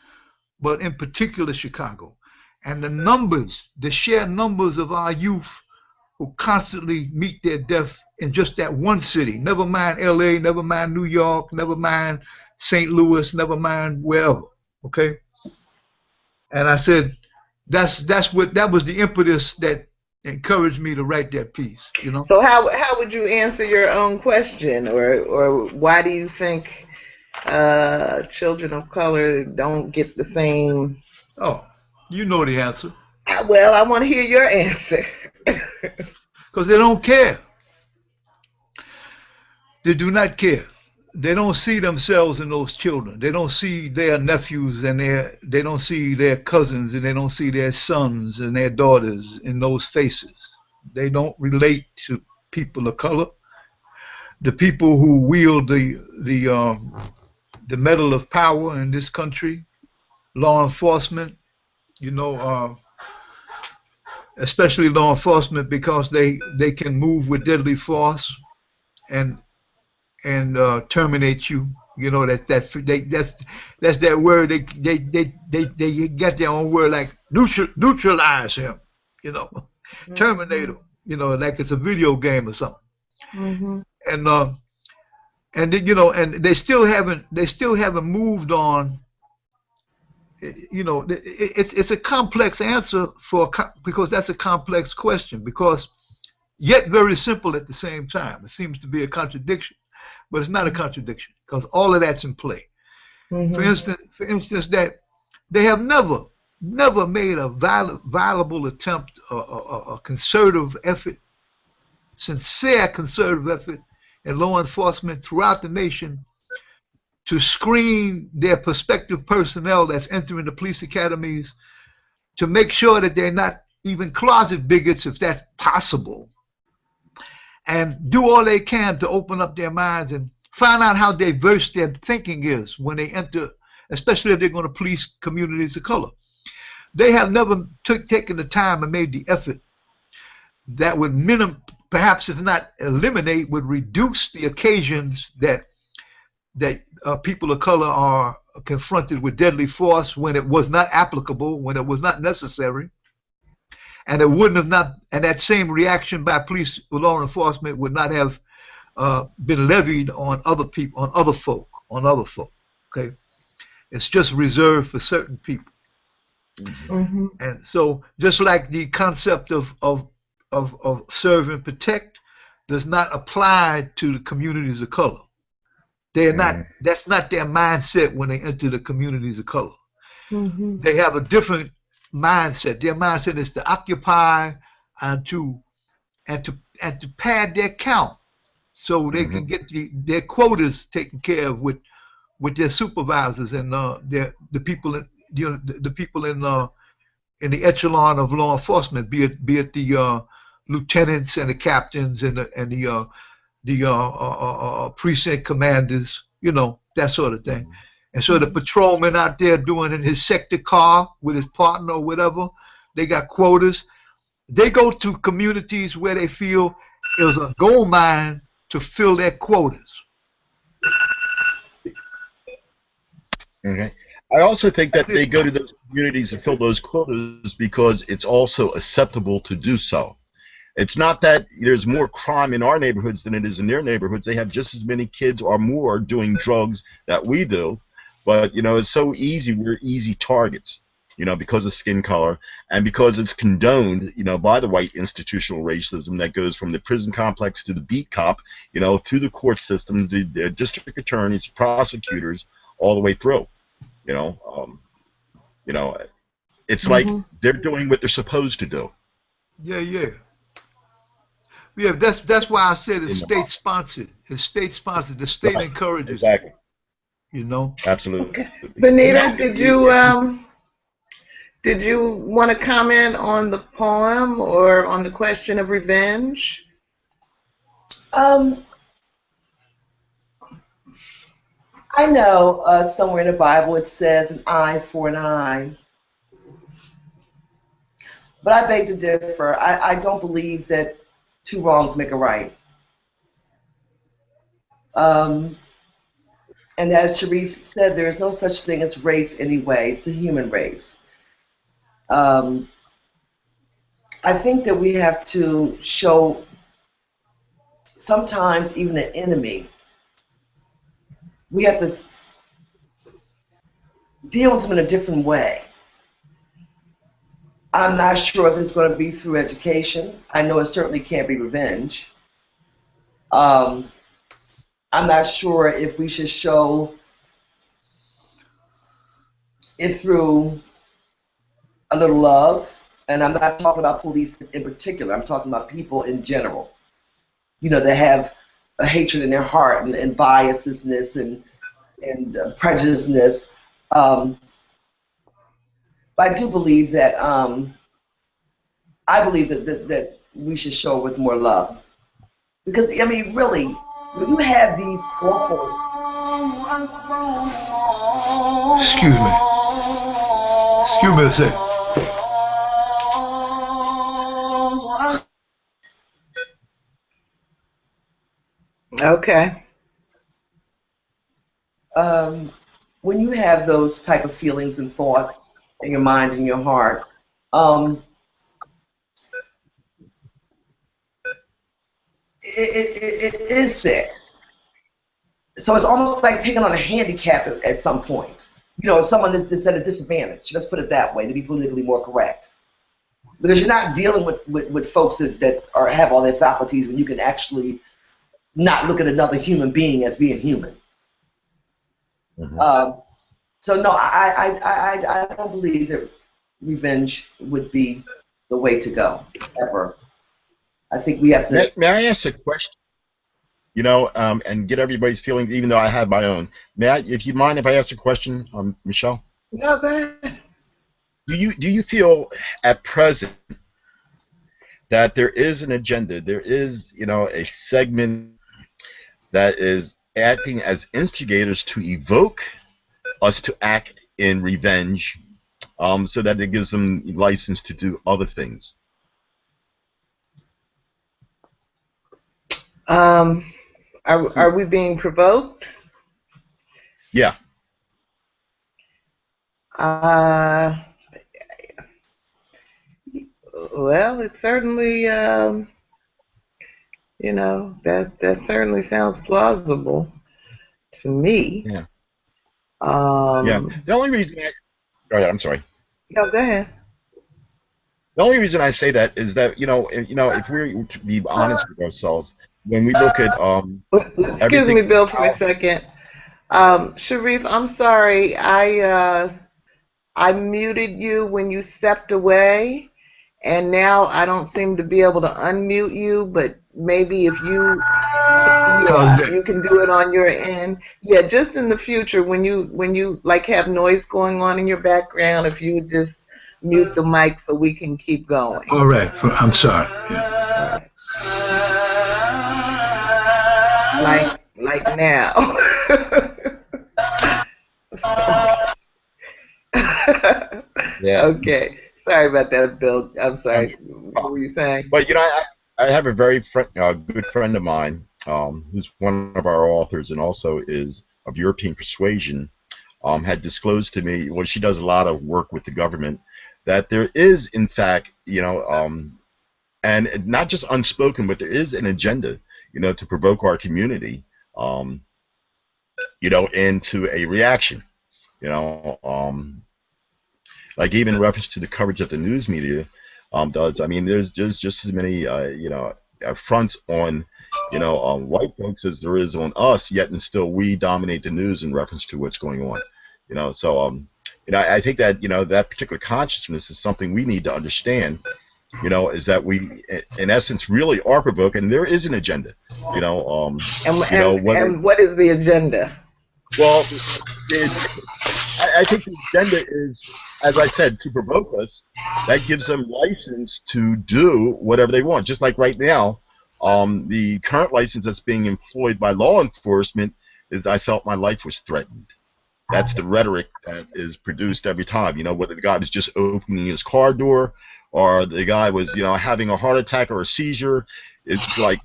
but in particular Chicago, and the sheer numbers of our youth who constantly meet their death in just that one city. Never mind L.A., never mind New York, never mind St. Louis, never mind wherever. Okay. And I said, that was the impetus that encouraged me to write that piece, you know. So how would you answer your own question, or why do you think children of color don't get the same? Oh, you know the answer. Well, I want to hear your answer. Because they don't care. They do not care. They don't see themselves in those children. They don't see their nephews and they don't see their cousins, and they don't see their sons and their daughters in those faces. They don't relate to people of color, the people who wield the metal of power in this country, law enforcement, you know, especially law enforcement, because they can move with deadly force and terminate you. You know, that's that word. They get their own word, like neutralize him. You know, terminate him. You know, like it's a video game or something. Mm-hmm. And then, you know, and they still haven't moved on. You know, it's a complex answer because that's a complex question, because yet very simple at the same time. It seems to be a contradiction, but it's not a contradiction, because all of that's in play. Mm-hmm. For instance, that they have never made a viable attempt, a concerted effort, sincere concerted effort in law enforcement throughout the nation to screen their prospective personnel that's entering the police academies, to make sure that they're not even closet bigots, if that's possible, and do all they can to open up their minds and find out how diverse their thinking is when they enter, especially if they're going to police communities of color. They have never taken the time and made the effort that would perhaps if not eliminate, would reduce the occasions that people of color are confronted with deadly force when it was not applicable, when it was not necessary, and it wouldn't have not, and that same reaction by police or law enforcement would not have been levied on other people, on other folk. Okay, It's just reserved for certain people. Mm-hmm. And so, just like the concept of serve and protect does not apply to the communities of color. They're not. That's not their mindset when they enter the communities of color. Mm-hmm. They have a different mindset. Their mindset is to occupy and to pad their count so they can get their quotas taken care of with their supervisors and the people in the people in the echelon of law enforcement, be it the lieutenants and the captains and the precinct commanders, that sort of thing. And so the patrolman out there doing in his sector car with his partner or whatever, they got quotas. They go to communities where they feel there's a gold mine to fill their quotas. Okay. I also think that they go to those communities to fill those quotas because it's also acceptable to do so. It's not that there's more crime in our neighborhoods than it is in their neighborhoods. They have just as many kids or more doing drugs that we do. But, it's so easy. We're easy targets, because of skin color and because it's condoned, by the white institutional racism that goes from the prison complex to the beat cop, through the court system, the district attorneys, prosecutors, all the way through. It's like they're doing what they're supposed to do. Yeah. Yeah, that's why I said it's state sponsored. It's state sponsored. The state encourages exactly. it. Absolutely. Okay. Venita, did you want to comment on the poem or on the question of revenge? I know somewhere in the Bible it says an eye for an eye. But I beg to differ. I don't believe that two wrongs make a right. And as Shareef said, there is no such thing as race anyway. It's a human race. I think that we have to show sometimes even an enemy. We have to deal with them in a different way. I'm not sure if it's going to be through education. I know it certainly can't be revenge. I'm not sure if we should show it through a little love. And I'm not talking about police in particular. I'm talking about people in general. That have a hatred in their heart and biasness and prejudiceness. But I do believe that that we should show with more love, because really, when you have these awful. Excuse me a second. Okay. When you have those type of feelings and thoughts in your mind and your heart, it is sick. So it's almost like picking on a handicap at some point. Someone that's at a disadvantage. Let's put it that way to be politically more correct. Because you're not dealing with folks that have all their faculties when you can actually not look at another human being as being human. So no, I don't believe that revenge would be the way to go ever. I think we have to. May I ask a question? And get everybody's feelings, even though I have my own. If you mind, if I ask a question, Michelle? No, go ahead. Do you feel at present that there is an agenda? There is, a segment that is acting as instigators to evoke us to act in revenge, so that it gives them license to do other things. Are we being provoked? Yeah. Well, it certainly, that certainly sounds plausible to me. Yeah. Yeah. Um, The only reason go ahead, I'm sorry. no, go ahead. The only reason I say that is that if we're to be honest with ourselves, when we look at Excuse everything me, Bill, for a out, second. Shareef, I'm sorry. I muted you when you stepped away, and now I don't seem to be able to unmute you. But maybe if you, How's yeah, that? you can do it on your end. Yeah, just in the future when you like have noise going on in your background, if you would just mute the mic so we can keep going. All right. I'm sorry. Yeah. All right. Like now. yeah. Okay. Sorry about that, Bill. I'm Um, sorry. What were you saying? but I have a very good friend of mine who's one of our authors and also is of European persuasion. Had disclosed to me, well, she does a lot of work with the government, that there is, in fact, and not just unspoken, but there is an agenda, to provoke our community, um, into a reaction, you know, like even in reference to the coverage that the news media does. I mean, there's just as many, affronts on, white folks as there is on us, yet and still we dominate the news in reference to what's going on. So I think that that particular consciousness is something we need to understand. Is that we, in essence, really are provoked, and there is an agenda. Whether And what is the agenda? well, I think the agenda is, as I said, to provoke us. That gives them license to do whatever they want. Just like right now, the current license that's being employed by law enforcement is, I felt my life was threatened. That's the rhetoric that is produced every time. Whether the guy was just opening his car door or the guy was, having a heart attack or a seizure. It's like,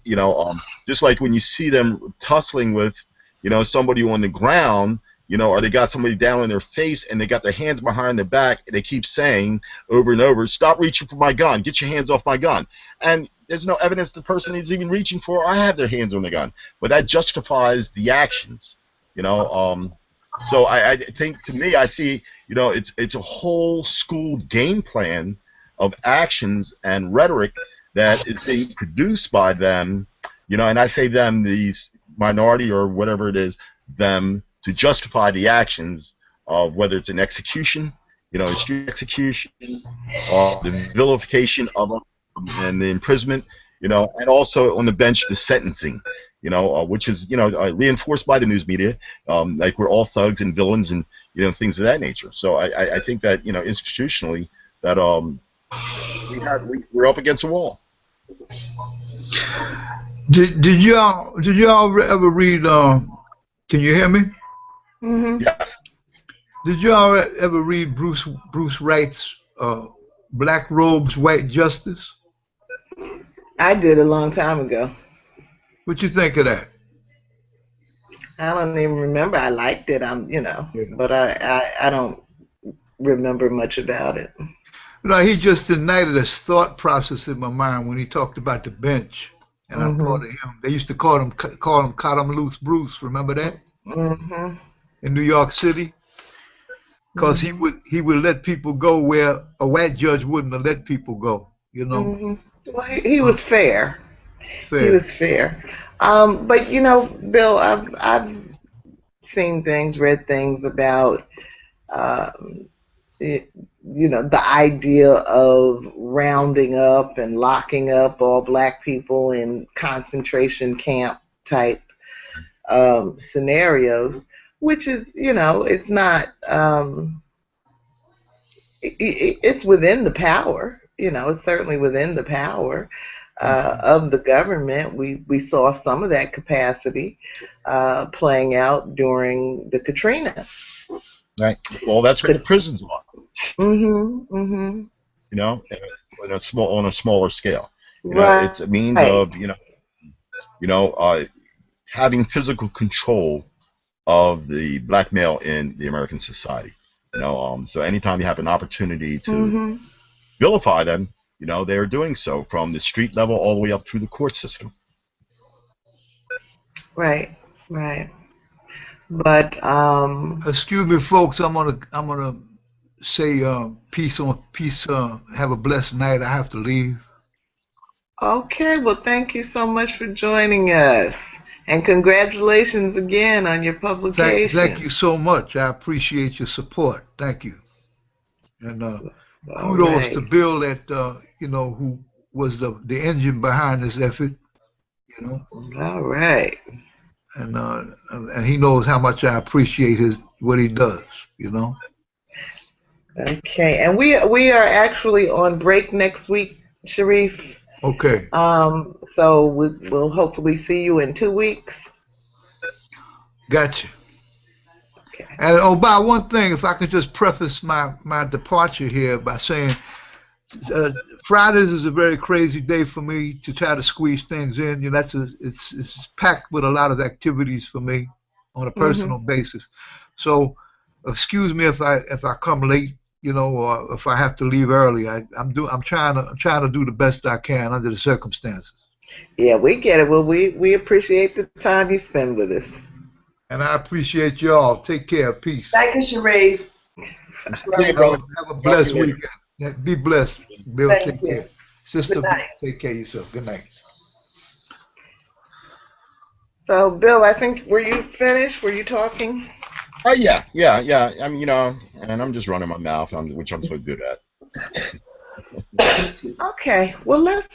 just like when you see them tussling with, somebody on the ground, or they got somebody down on their face and they got their hands behind their back, and they keep saying over and over, stop reaching for my gun, get your hands off my gun. And there's no evidence the person is even reaching for or have their hands on the gun. But that justifies the actions, So I think, to me, I see, it's a whole school game plan of actions and rhetoric that is being produced by them, and I say them, the minority or whatever it is, them, to justify the actions of whether it's an execution, a street execution, or the vilification of them and the imprisonment, and also on the bench, the sentencing, which is, reinforced by the news media, like we're all thugs and villains and, things of that nature. So I think that, institutionally, that we're up against a wall. Did y'all ever read? Can you hear me? Mm-hmm. Yeah. Did y'all ever read Bruce Wright's Black Robes, White Justice? I did a long time ago. What you think of that? I don't even remember. I liked it. Yeah. But I don't remember much about it. He just ignited a thought process in my mind when he talked about the bench, and I thought of him. They used to call him Cut 'em Loose Bruce. Remember that Mm-hmm. in New York City? Because he would let people go where a white judge wouldn't have let people go. Mm-hmm. Well, he was fair. He Fair. was fair. But Bill, I've seen things, read things about um, the idea of rounding up and locking up all black people in concentration camp type scenarios, which is, it's not, it's within the power, it's certainly within the power of the government. We saw some of that capacity playing out during the Katrina. Right. Well, that's what the prisons are. Mm-hmm. Mm-hmm. On a smaller scale. Right. It's a means of having physical control of the black male in the American society. So anytime you have an opportunity to vilify them, they are doing so from the street level all the way up through the court system. Right. Right. But Excuse me, folks. I'm gonna say peace on peace. Have a blessed night. I have to leave. okay, well, thank you so much for joining us. And congratulations again on your Thank publication. you so much. I appreciate your support. Thank you. And All kudos to right. Bill that who was the engine behind this effort. You know, All right. and he knows how much I appreciate his what he does. You know. Okay. And we are actually on break next week, Shareef. Okay. So we'll hopefully see you in 2 weeks. Gotcha. Okay. And oh, by one thing, if I could just preface my departure here by saying uh, Fridays is a very crazy day for me to try to squeeze things in. You know, it's packed with a lot of activities for me on a personal Mhm. basis. So, excuse me if I come late, or if I have to leave early. I'm trying to do the best I can under the circumstances. Yeah, we get it. Well, we appreciate the time you spend with us. And I appreciate y'all. Take care. Peace. Thank you, Shareef. And Okay, Steve, brother. have a Talk to blessed you later. weekend. Yeah, be blessed. Bill, Thank take you. care. Sister, Good night. take care of yourself. Good night. So, Bill, I think were you finished? Were you talking? Oh yeah. I mean, and I'm just running my mouth, which I'm so good at. Excuse me. Okay. Well, let's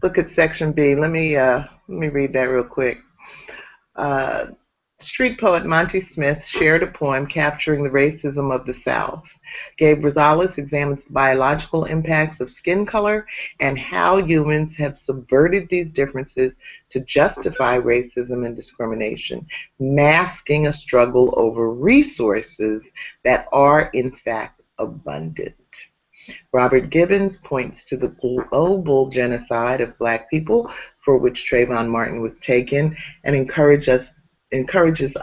look at section B. Let me read that real quick. Uh, Street poet Monte Smith shared a poem capturing the racism of the South. Gabe Rosales examines the biological impacts of skin color and how humans have subverted these differences to justify racism and discrimination, masking a struggle over resources that are, in fact, abundant. Robert Gibbons points to the global genocide of black people for which Trayvon Martin was taken and encourages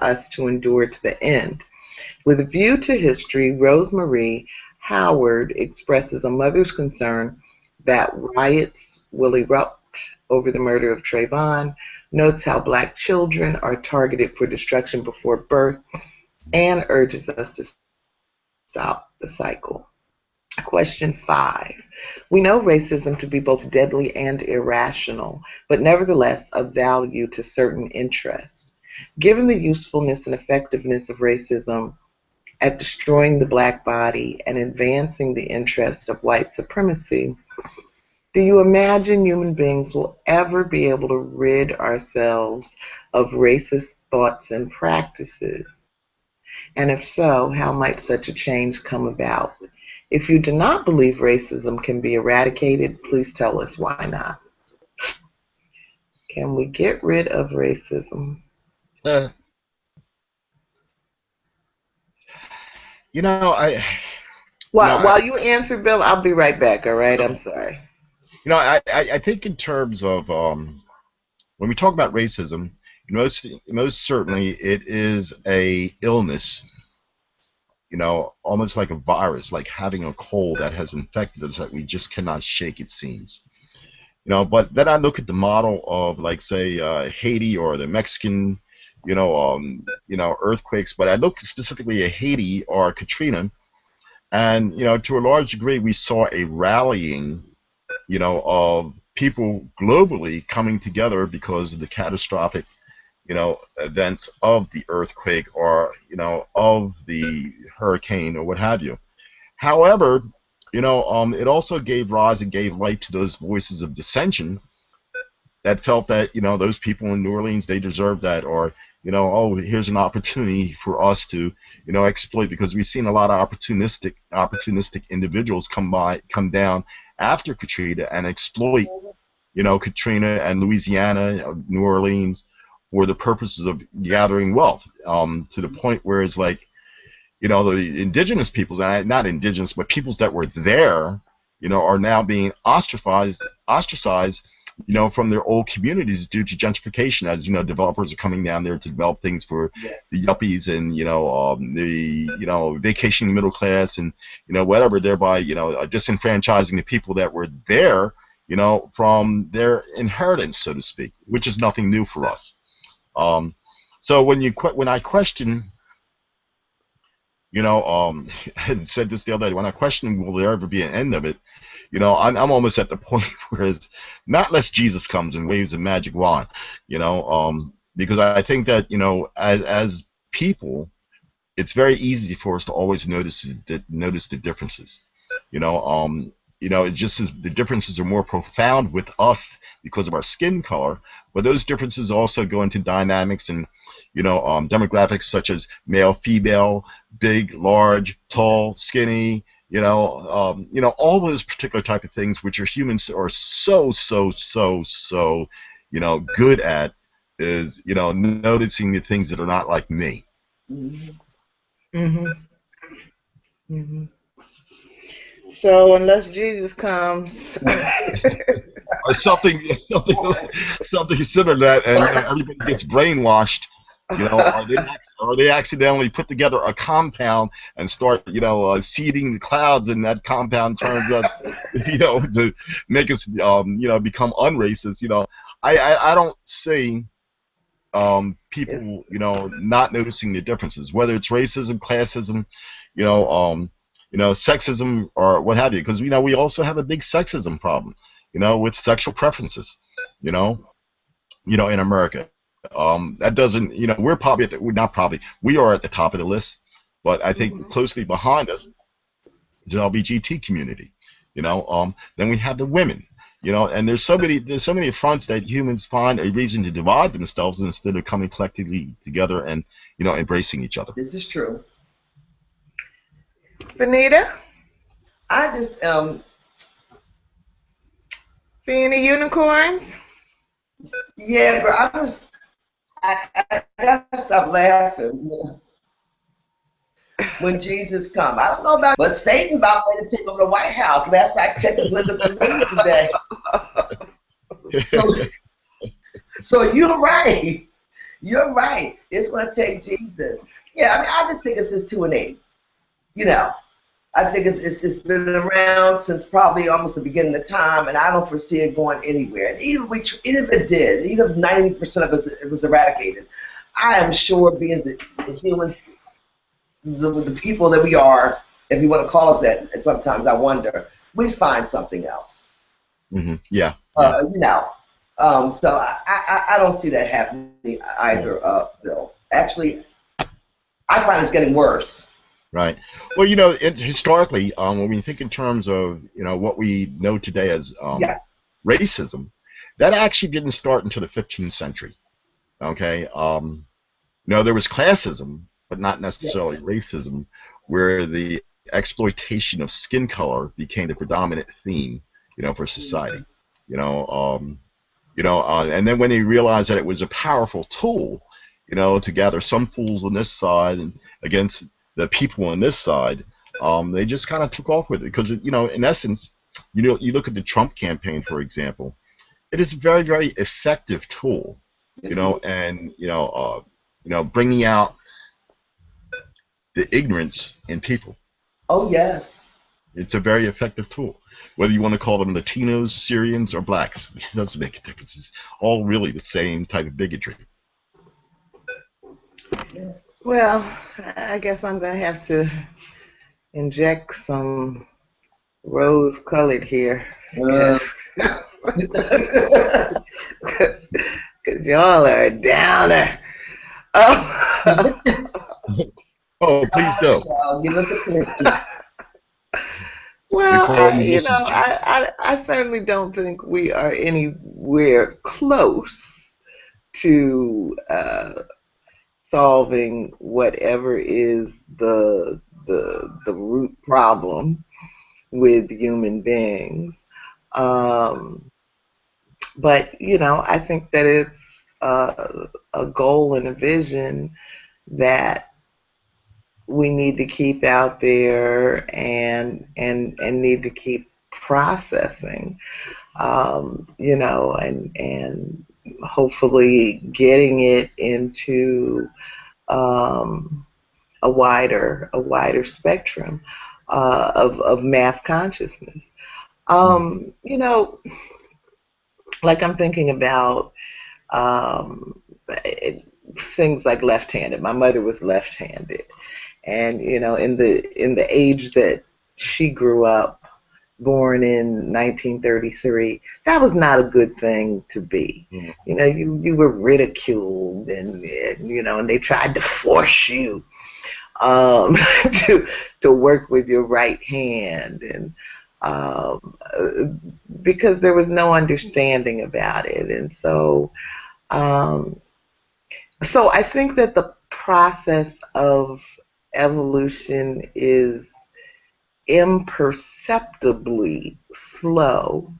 us to endure to the end. With a view to history, Rosemarie Howard expresses a mother's concern that riots will erupt over the murder of Trayvon, notes how black children are targeted for destruction before birth, and urges us to stop the cycle. Question 5. We know racism to be both deadly and irrational, but nevertheless of value to certain interests. Given the usefulness and effectiveness of racism at destroying the black body and advancing the interests of white supremacy, do you imagine human beings will ever be able to rid ourselves of racist thoughts and practices? And if so, how might such a change come about? If you do not believe racism can be eradicated, please tell us why not. Can we get rid of racism? Uh, you know, I, you know, While, I, while you answer, Bill, I'll be right back, all right? okay. I'm sorry. I think in terms of when we talk about racism, most certainly it is a illness. Almost like a virus, like having a cold that has infected us that we just cannot shake. It seems. But then I look at the model of, like, say, Haiti or the Mexican, earthquakes. But I look specifically at Haiti or Katrina, and to a large degree, we saw a rallying, of people globally coming together because of the catastrophic, events of the earthquake or of the hurricane or what have you. However, it also gave rise and gave light to those voices of dissension that felt that those people in New Orleans, they deserve that, or oh, here's an opportunity for us to exploit, because we've seen a lot of opportunistic individuals come down after Katrina and exploit Katrina and Louisiana, New Orleans, for the purposes of gathering wealth, to the point where it's like the indigenous peoples, and not indigenous, but peoples that were there, are now being ostracized, from their old communities due to gentrification, as developers are coming down there to develop things for the yuppies and the vacationing middle class and whatever, thereby disenfranchising the people that were there, from their inheritance, so to speak, which is nothing new for us. So when I question, I said this the other day, when I question will there ever be an end of it, I'm almost at the point where it's not unless Jesus comes and waves a magic wand, because I think that, as people, it's very easy for us to always notice the differences. It's just the differences are more profound with us because of our skin color, but those differences also go into dynamics and demographics such as male, female, big, large, tall, skinny. All those particular type of things which are humans are so good at is noticing the things that are not like me. Mhm. Mhm. So unless Jesus comes, Or something similar to that, and everybody gets brainwashed. Or they accidentally put together a compound and start seeding the clouds, and that compound turns up to make us become unracist. I don't see people not noticing the differences, whether it's racism, classism, sexism, or what have you, because we also have a big sexism problem with sexual preferences in America. That doesn't, we're not probably, we are at the top of the list, but I think closely behind us is the LGBT community. Then we have the women. And there's so many fronts that humans find a reason to divide themselves instead of coming collectively together and embracing each other. This is true. Venita, I just see any unicorns? yeah, bro. I gotta stop laughing when Jesus come. I don't know about, but Satan about ready to take over the White House. Last I checked the political news today. So you're right. You're right. It's going to take Jesus. Yeah, I mean, I just think it's just 2 and 8. I think it's just been around since probably almost the beginning of time, and I don't foresee it going anywhere. And even if it did, even if 90% of it was eradicated, I am sure, being the humans, the people that we are, if you want to call us that, and sometimes I wonder, we'd find something else. Mm-hmm. Yeah. So I don't see that happening either, Bill. Actually, I find it's getting worse. Right. Well, historically, when we think in terms of what we know today as racism, that actually didn't start until the 15th century. Okay. There was classism, but not necessarily racism, where the exploitation of skin color became the predominant theme, for society. And then when they realized that it was a powerful tool, to gather some fools on this side and against the people on this side, they just kind of took off with it because, in essence, you look at the Trump campaign, for example, it is a very, very effective tool, and bringing out the ignorance in people. Oh yes. It's a very effective tool. Whether you want to call them Latinos, Syrians, or blacks, it doesn't make a difference. It's all really the same type of bigotry. Yes. Well, I guess I'm going to have to inject some rose-colored here. Because y'all are a downer. Oh, please do. Give us a picture. Well, I certainly don't think we are anywhere close to solving whatever is the root problem with human beings. But I think that it's a goal and a vision that we need to keep out there and need to keep processing, and hopefully getting it into a wider spectrum of mass consciousness. like I'm thinking about um, things like left-handed. My mother was left-handed, and in the age that she grew up, born in 1933, that was not a good thing to be. Mm. You were ridiculed, and they tried to force you um, to to work with your right hand, and um, uh, because there was no understanding about it, and um, so I think that the process of evolution is imperceptibly slow,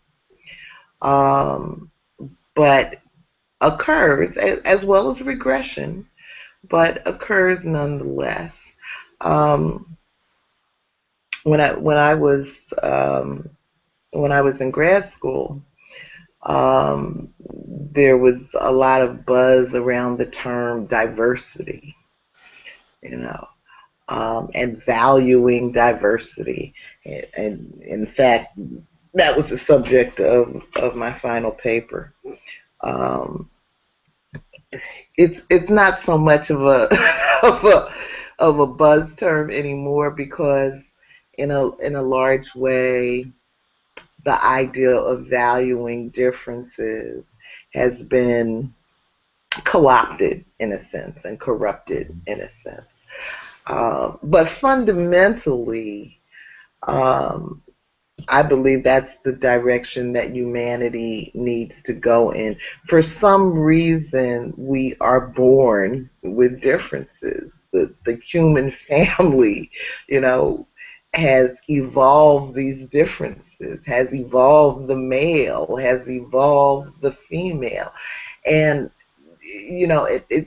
um, but occurs as well as regression, but occurs nonetheless. Um, when I when I was um, when I was in grad school, there was a lot of buzz around the term diversity, you know, and valuing diversity. And in fact, that was the subject of my final paper. Um, it's not so much of a of a buzz term anymore because in a large way the idea of valuing differences has been co-opted in a sense and corrupted in a sense. But fundamentally, um, I believe that's the direction that humanity needs to go in. For some reason, we are born with differences. The human family, you know, has evolved these differences, has evolved the male, has evolved the female. And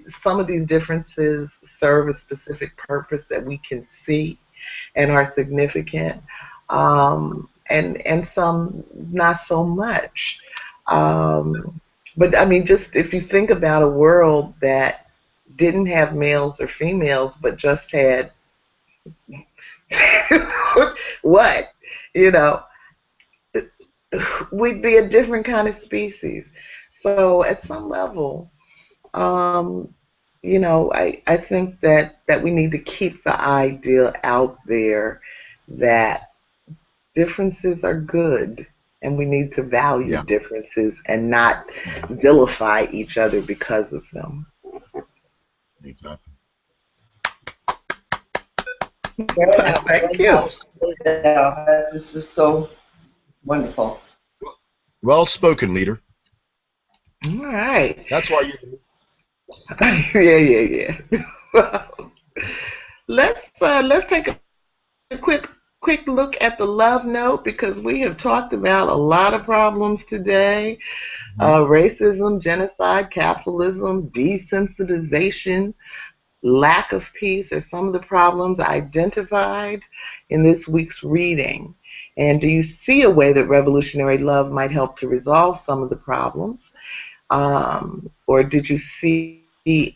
some of these differences serve a specific purpose that we can see and are significant, and some not so much. But I mean, just if you think about a world that didn't have males or females, but just had what, you know, we'd be a different kind of species. So at some level, um, I think that we need to keep the idea out there that differences are good, and we need to value Yeah, differences and not vilify each other because of them. exactly. Very enough. Thank you. This was so wonderful. Well spoken, leader. All right. That's why you. Yeah, yeah. Let's take a quick look at the love note because we have talked about a lot of problems today. Racism, genocide, capitalism, desensitization, lack of peace are some of the problems identified in this week's reading. And do you see a way that revolutionary love might help to resolve some of the problems? Or did you see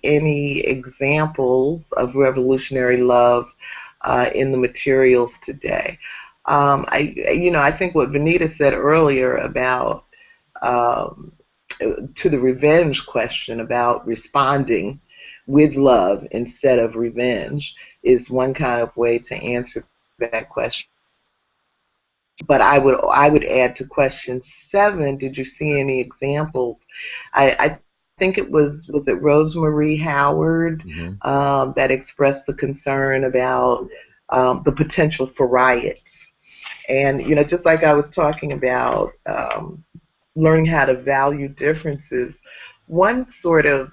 any examples of revolutionary love in the materials today? I think what Venita said earlier about um, to the revenge question about responding with love instead of revenge is one kind of way to answer that question. But I would add to question 7. Did you see any examples? I think it Rosemarie Howard Hmm. that expressed the concern about the potential for riots, and just like I was talking about learning how to value differences. One sort of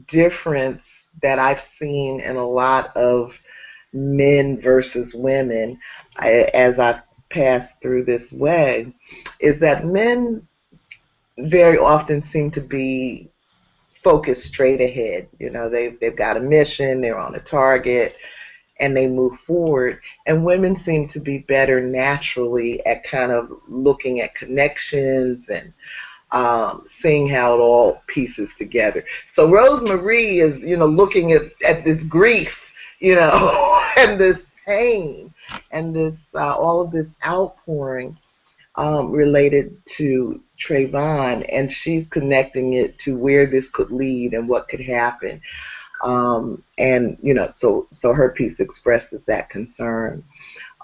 difference that I've seen in a lot of men versus women as I've passed through this way is that men very often seem to be focused straight ahead. They've got a mission, they're on a target, and they move forward. And women seem to be better naturally at kind of looking at connections and seeing how it all pieces together. So Rosemarie is, looking at this grief, and this pain and this all of this outpouring related to Trayvon, and she's connecting it to where this could lead and what could happen. And so her piece expresses that concern.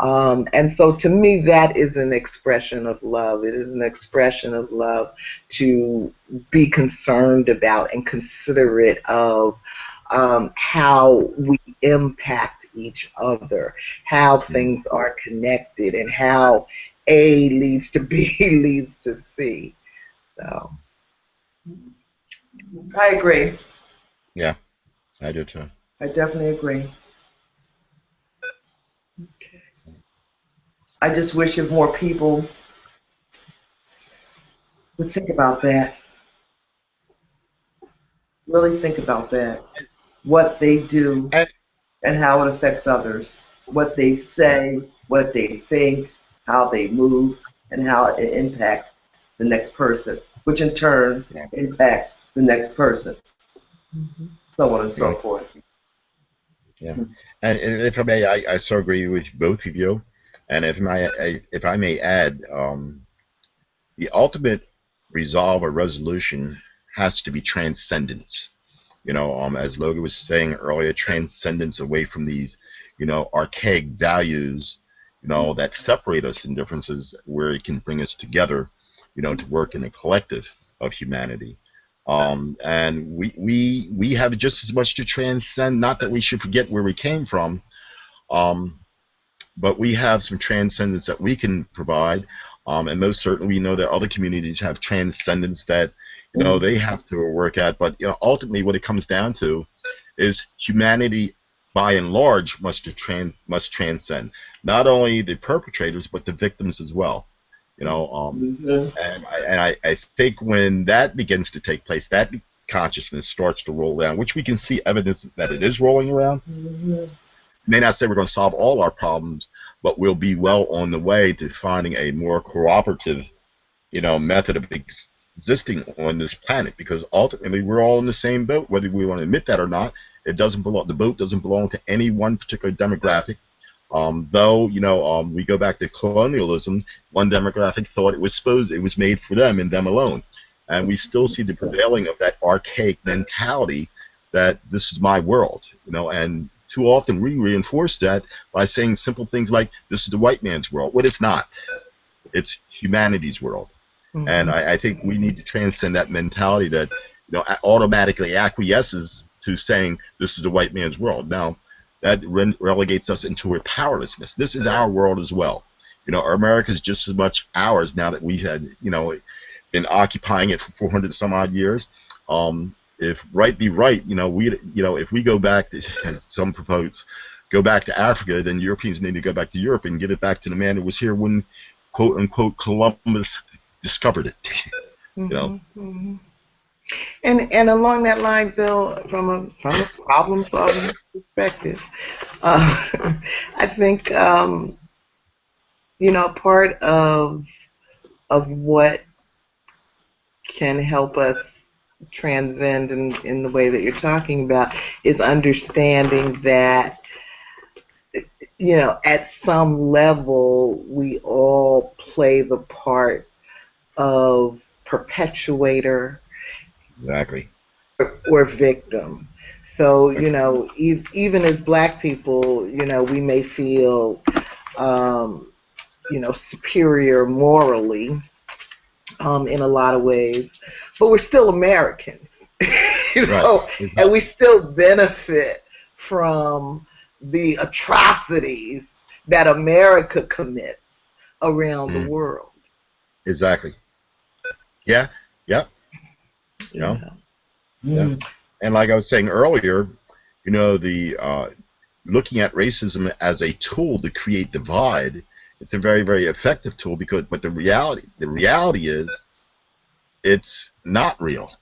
And so to me, that is an expression of love. It is an expression of love to be concerned about and considerate of how we impact each other, how things are connected, and how A leads to B leads to C. So I agree. Yeah, I do too. I definitely agree. I just wish if more people would think about that. Really think about that. What they do and how it affects others. What they say, what they think, how they move, and how it impacts the next person, which in turn impacts the next person. So on and so forth. Yeah, and if I may, I so agree with both of you. And if I may add, the ultimate resolve or resolution has to be transcendence. As Logan was saying earlier, transcendence away from these, archaic values, that separate us in differences, where it can bring us together, to work in a collective of humanity. And we have just as much to transcend. Not that we should forget where we came from, but we have some transcendence that we can provide. And most certainly we know that other communities have transcendence that they have to work at. But ultimately what it comes down to is humanity by and large must transcend not only the perpetrators but the victims as well. And I think when that begins to take place, that consciousness starts to roll around, which we can see evidence that it is rolling around. May not say we're going to solve all our problems, but we'll be well on the way to finding a more cooperative, method of existing on this planet. Because ultimately, we're all in the same boat, whether we want to admit that or not. It doesn't belong. The boat doesn't belong to any one particular demographic. Though we go back to colonialism, one demographic thought it was made for them and them alone, and we still see the prevailing of that archaic mentality that this is my world, and too often we reinforce that by saying simple things like this is the white man's world. Well, it's not. It's humanity's world. And I think we need to transcend that mentality that automatically acquiesces to saying this is the white man's world. Now, that relegates us into a powerlessness. This is our world as well. America is just as much ours now that we had been occupying it for 400 some odd years. If right be right, if we go back, as some propose, go back to Africa, then Europeans need to go back to Europe and give it back to the man who was here when, quote unquote, Columbus discovered it. And along that line, Bill, from a problem-solving perspective, I think part of what can help us transcend in the way that you're talking about is understanding that at some level we all play the part of perpetuator, exactly, or victim. So even as Black people, we may feel superior morally in a lot of ways, but we're still Americans, and we still benefit from the atrocities that America commits around the world. Exactly. Yeah. Yep. Yeah. And like I was saying earlier, the looking at racism as a tool to create divide, it's a very, very effective tool but the reality is it's not real.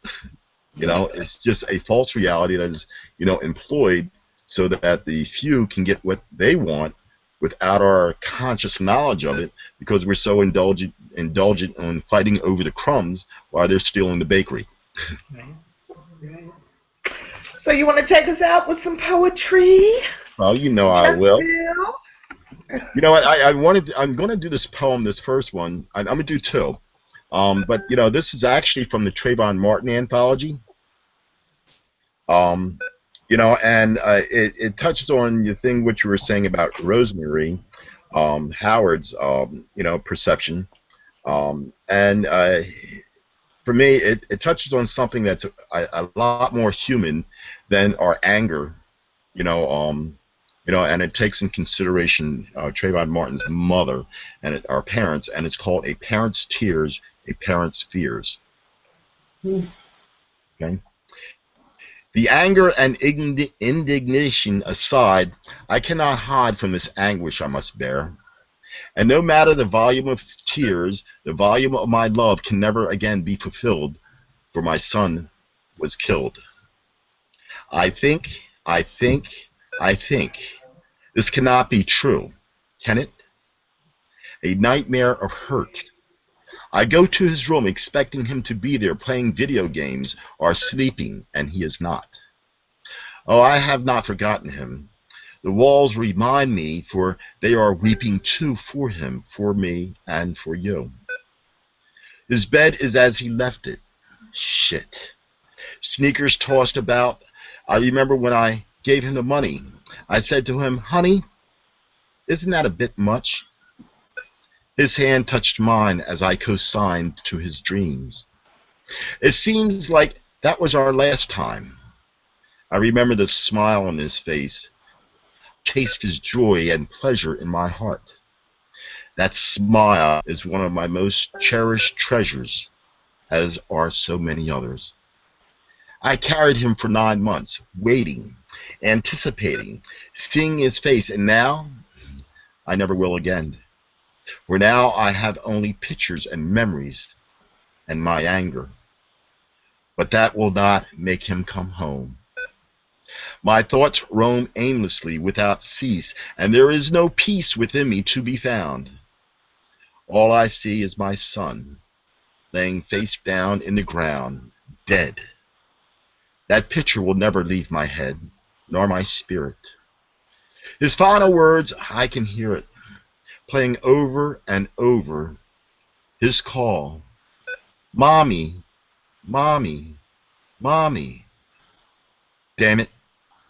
It's just a false reality that is, employed so that the few can get what they want without our conscious knowledge of it, because we're so indulgent on fighting over the crumbs while they're stealing the bakery. Right. So you want to take us out with some poetry? Well, I will. You know what? I'm going to do this poem, this first one. I'm going to do two. But this is actually from the Trayvon Martin anthology. And it touches on the thing which you were saying about Rosemarie Howard's perception. And for me, it touches on something that's a lot more human than our anger, and it takes in consideration Trayvon Martin's mother and our parents, and it's called A Parent's Tears, A Parent's Fears. Okay. The anger and indignation aside, I cannot hide from this anguish I must bear. And no matter the volume of tears, the volume of my love can never again be fulfilled, for my son was killed. I think, this cannot be true, can it? A nightmare of hurt. I go to his room expecting him to be there playing video games or sleeping, and he is not. Oh, I have not forgotten him. The walls remind me, for they are weeping too for him, for me, and for you. His bed is as he left it. Shit. Sneakers tossed about. I remember when I gave him the money. I said to him, honey, isn't that a bit much? His hand touched mine as I co-signed to his dreams. It seems like that was our last time. I remember the smile on his face, taste his joy and pleasure in my heart. That smile is one of my most cherished treasures, as are so many others. I carried him for 9 months, waiting, anticipating, seeing his face, and now I never will again. For now I have only pictures and memories and my anger. But that will not make him come home. My thoughts roam aimlessly without cease, and there is no peace within me to be found. All I see is my son, laying face down in the ground, dead. That picture will never leave my head, nor my spirit. His final words, I can hear it, playing over and over. His call, Mommy, Mommy, Mommy. Damn it,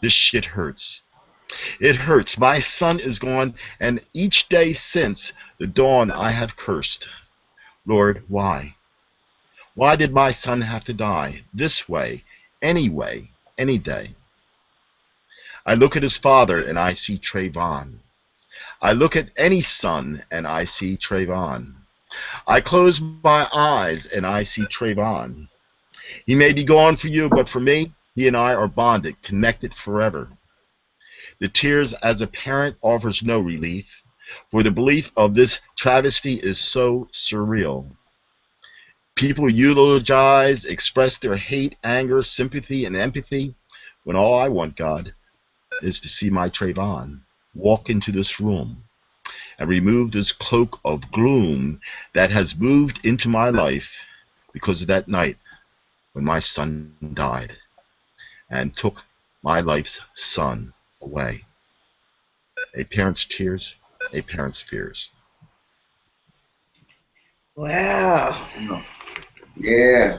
this shit hurts. It hurts. My son is gone, and each day since the dawn I have cursed. Lord, why? Why did my son have to die? This way, any day. I look at his father and I see Trayvon. I look at any son and I see Trayvon. I close my eyes and I see Trayvon. He may be gone for you, but for me, he and I are bonded, connected forever. The tears as a parent offers no relief, for the belief of this travesty is so surreal. People eulogize, express their hate, anger, sympathy, and empathy, when all I want, God, is to see my Trayvon walk into this room and remove this cloak of gloom that has moved into my life because of that night when my son died and took my life's son away. A parent's tears, a parent's fears. Wow. Yeah.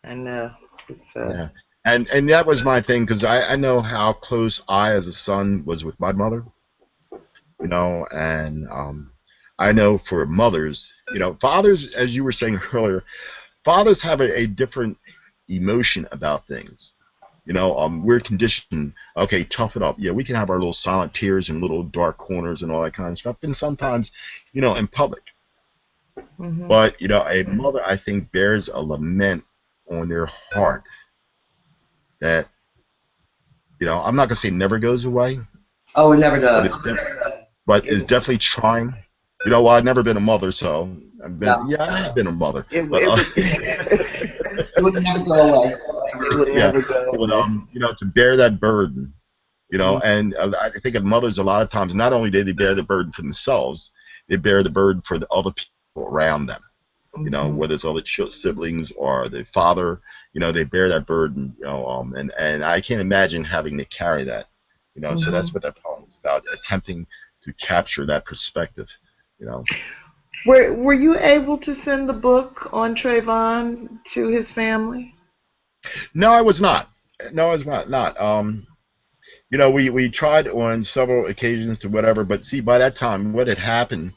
I know. Yeah. And that was my thing, because I know how close I as a son was with my mother, and I know for mothers, fathers, as you were saying earlier, fathers have a different emotion about things. We're conditioned, okay, tough it up. Yeah, we can have our little silent tears and little dark corners and all that kind of stuff, and sometimes, in public. Mm-hmm. But, a mother, I think, bears a lament on their heart that, I'm not going to say never goes away. Oh, it never does. But it's definitely trying. Well, I've never been a mother, so I have been a mother. It would never go away. It would never go away. But, to bear that burden, and I think of mothers a lot of times, not only do they bear the burden for themselves, they bear the burden for the other people around them. Whether it's other siblings or the father, they bear that burden, and I can't imagine having to carry that, so that's what that poem is about, attempting to capture that perspective, Were you able to send the book on Trayvon to his family? No, I was not. No, I was not. You know, we tried on several occasions to whatever, but see, by that time, what had happened,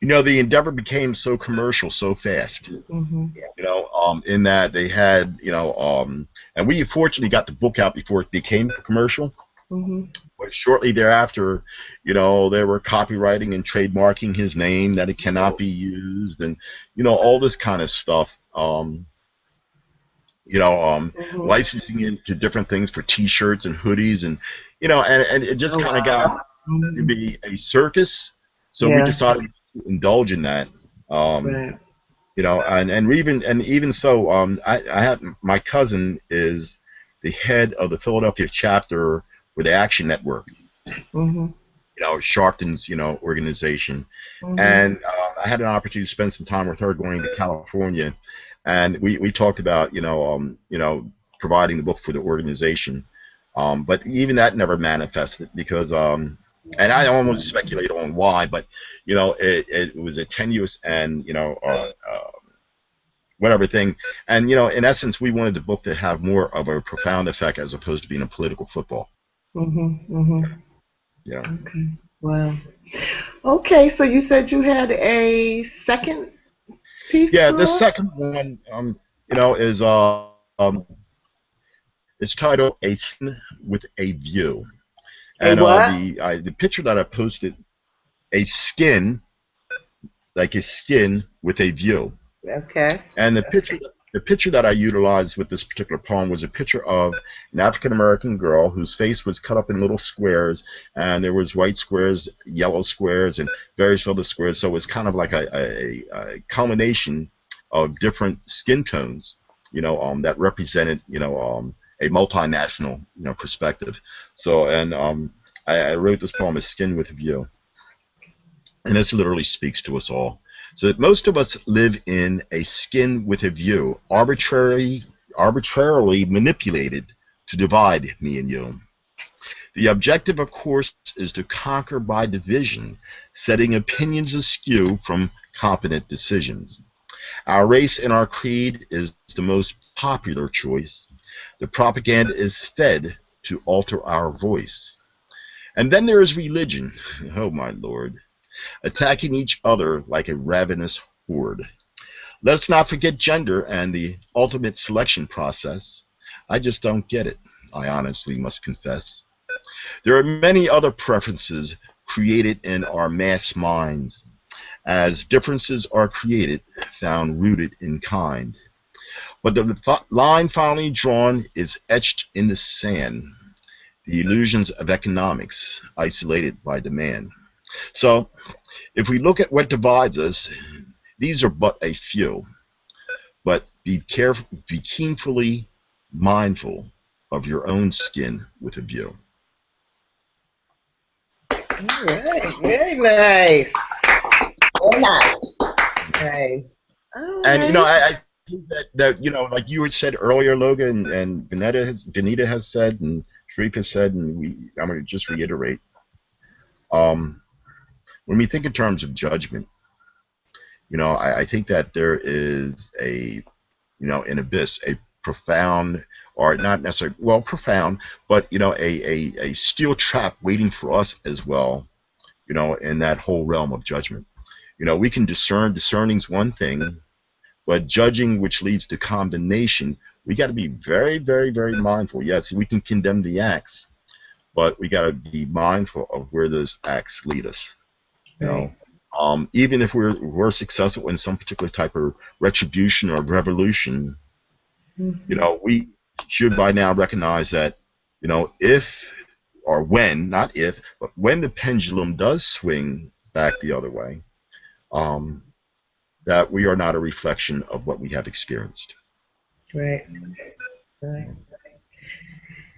you know, the endeavor became so commercial so fast. Mm-hmm. You know, in that they had, you know, and we fortunately got the book out before it became commercial. Mm-hmm. But shortly thereafter, you know, they were copywriting and trademarking his name that it cannot be used, and you know, all this kind of stuff. You know, Mm-hmm. licensing into different things for T-shirts and hoodies, and you know, and it just Oh, kind of wow. got to Mm-hmm. be a circus. So we Yeah. decided to indulge in that. Right. You know, and even so, I have my cousin is the head of the Philadelphia chapter for the Action Network. Mm-hmm. You know, Sharpton's, you know, organization, Mm-hmm. and I had an opportunity to spend some time with her going to California, and we talked about, you know, providing the book for the organization, but even that never manifested because and I don't want to speculate on why, but you know, it was a tenuous and, you know, whatever thing, and you know, in essence, we wanted the book to have more of a profound effect as opposed to being a political football. Mm-hmm. Mm-hmm. Yeah. Okay. Wow. Okay, so you said you had a second piece Yeah, the for us? second one, you know, is it's titled "A Skin with a View," A and what? the picture that I posted, a skin, like a skin with a view, Okay. and the picture that I utilized with this particular poem was a picture of an African American girl whose face was cut up in little squares, and there was white squares, yellow squares, and various other squares. So it was kind of like a combination of different skin tones, you know, that represented, you know, a multinational, you know, perspective. So, and I wrote this poem as "Skin with a View," and this literally speaks to us all. So that most of us live in a skin with a view, arbitrarily manipulated to divide me and you. The objective, of course, is to conquer by division, setting opinions askew from competent decisions. Our race and our creed is the most popular choice. The propaganda is fed to alter our voice. And then there is religion, oh my lord, attacking each other like a ravenous horde. Let's not forget gender and the ultimate selection process. I just don't get it, I honestly must confess. There are many other preferences created in our mass minds. As differences are created, found rooted in kind. But the line finally drawn is etched in the sand. The illusions of economics, isolated by demand. So, if we look at what divides us, these are but a few. But be careful, be keenly mindful of your own skin with a view. All right. Very nice. Very nice. Okay. All And you know, right. I think that you know, like you had said earlier, Logan, and Venita has said, and Shareef has said, and I'm going to just reiterate. Um, when we think in terms of judgment, you know, I think that there is a, you know, an abyss, a profound, or not necessarily, well, profound, but, you know, a steel trap waiting for us as well, you know, in that whole realm of judgment. You know, we can discerning's one thing, but judging, which leads to condemnation, we got to be very, very, very mindful. Yes, we can condemn the acts, but we got to be mindful of where those acts lead us. You Right. know, even if we're successful in some particular type of retribution or revolution, you Mm-hmm. know, we should by now recognize that, you know, if or when, not if, but when the pendulum does swing back the other way, um, that we are not a reflection of what we have experienced. Right. Right.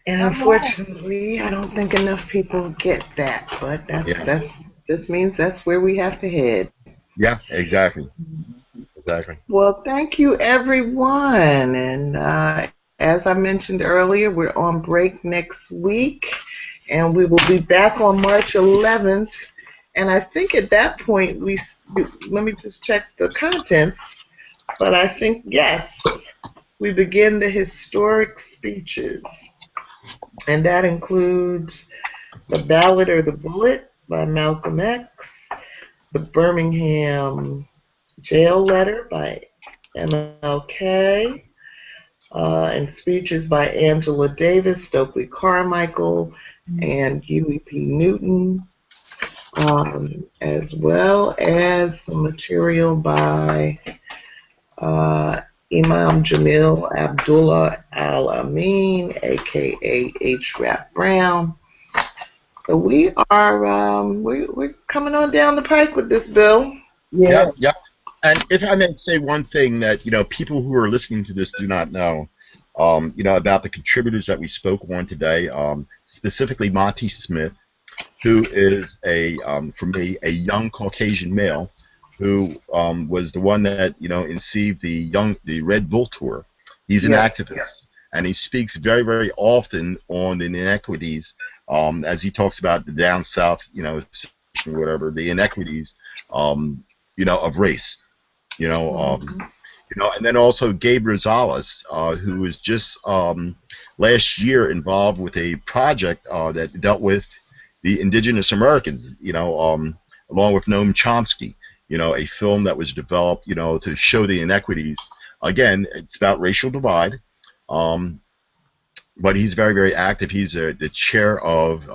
And All right. unfortunately, I don't think enough people get that. But Yeah, that's just means that's where we have to head. yeah, exactly, exactly. Well, thank you, everyone. And as I mentioned earlier, we're on break next week, and we will be back on March 11th And I think at that point let me just check the contents, but I think, yes, we begin the historic speeches. And that includes The Ballad or the Bullet by Malcolm X, The Birmingham Jail Letter by MLK, and speeches by Angela Davis, Stokely Carmichael, and Huey P. Newton, as well as the material by Imam Jamil Abdullah Al-Amin, a.k.a. H. Rap Brown. So we're coming on down the pike with this, Bill. Yeah. Yep. And if I may say one thing that people who are listening to this do not know, about the contributors that we spoke on today, specifically Monte Smith, who is for me, a young Caucasian male who was the one that conceived the Red Bull Tour. He's an activist, and he speaks very, very often on the inequities, as he talks about the down south, whatever, the inequities, of race, and then also Gabe Rosales, who was just last year involved with a project that dealt with the indigenous Americans, along with Noam Chomsky, a film that was developed, to show the inequities. Again, it's about racial divide, but he's very, very active. He's the chair of,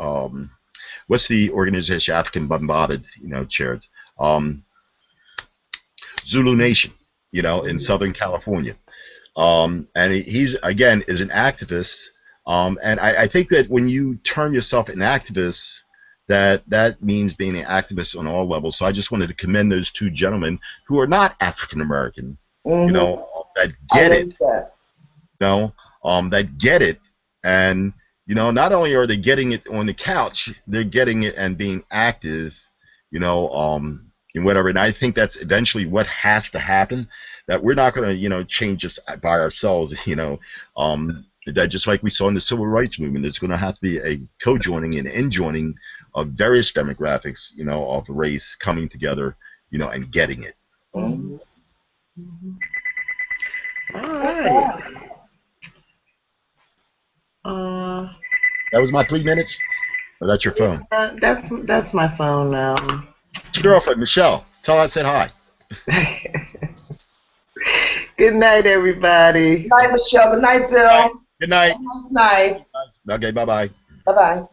what's the organization African Bombarded, chaired? Zulu Nation, in Southern California. And he's, again, is an activist. And I think that when you term yourself an activist, that means being an activist on all levels. So I just wanted to commend those two gentlemen who are not African American, that get it, that get it, and not only are they getting it on the couch, they're getting it and being active, and whatever. And I think that's eventually what has to happen. That we're not going to change this by ourselves, that just like we saw in the civil rights movement, there's going to have to be a co-joining and in-joining of various demographics, of race coming together, and getting it. Mm-hmm. All right. That was my 3 minutes. Or that's your phone? That's my phone now. It's your girlfriend, Michelle. Tell her I said hi. Good night, everybody. Good night, Michelle. Good night, Bill. Good night. Nice night. Okay, bye-bye. Bye-bye.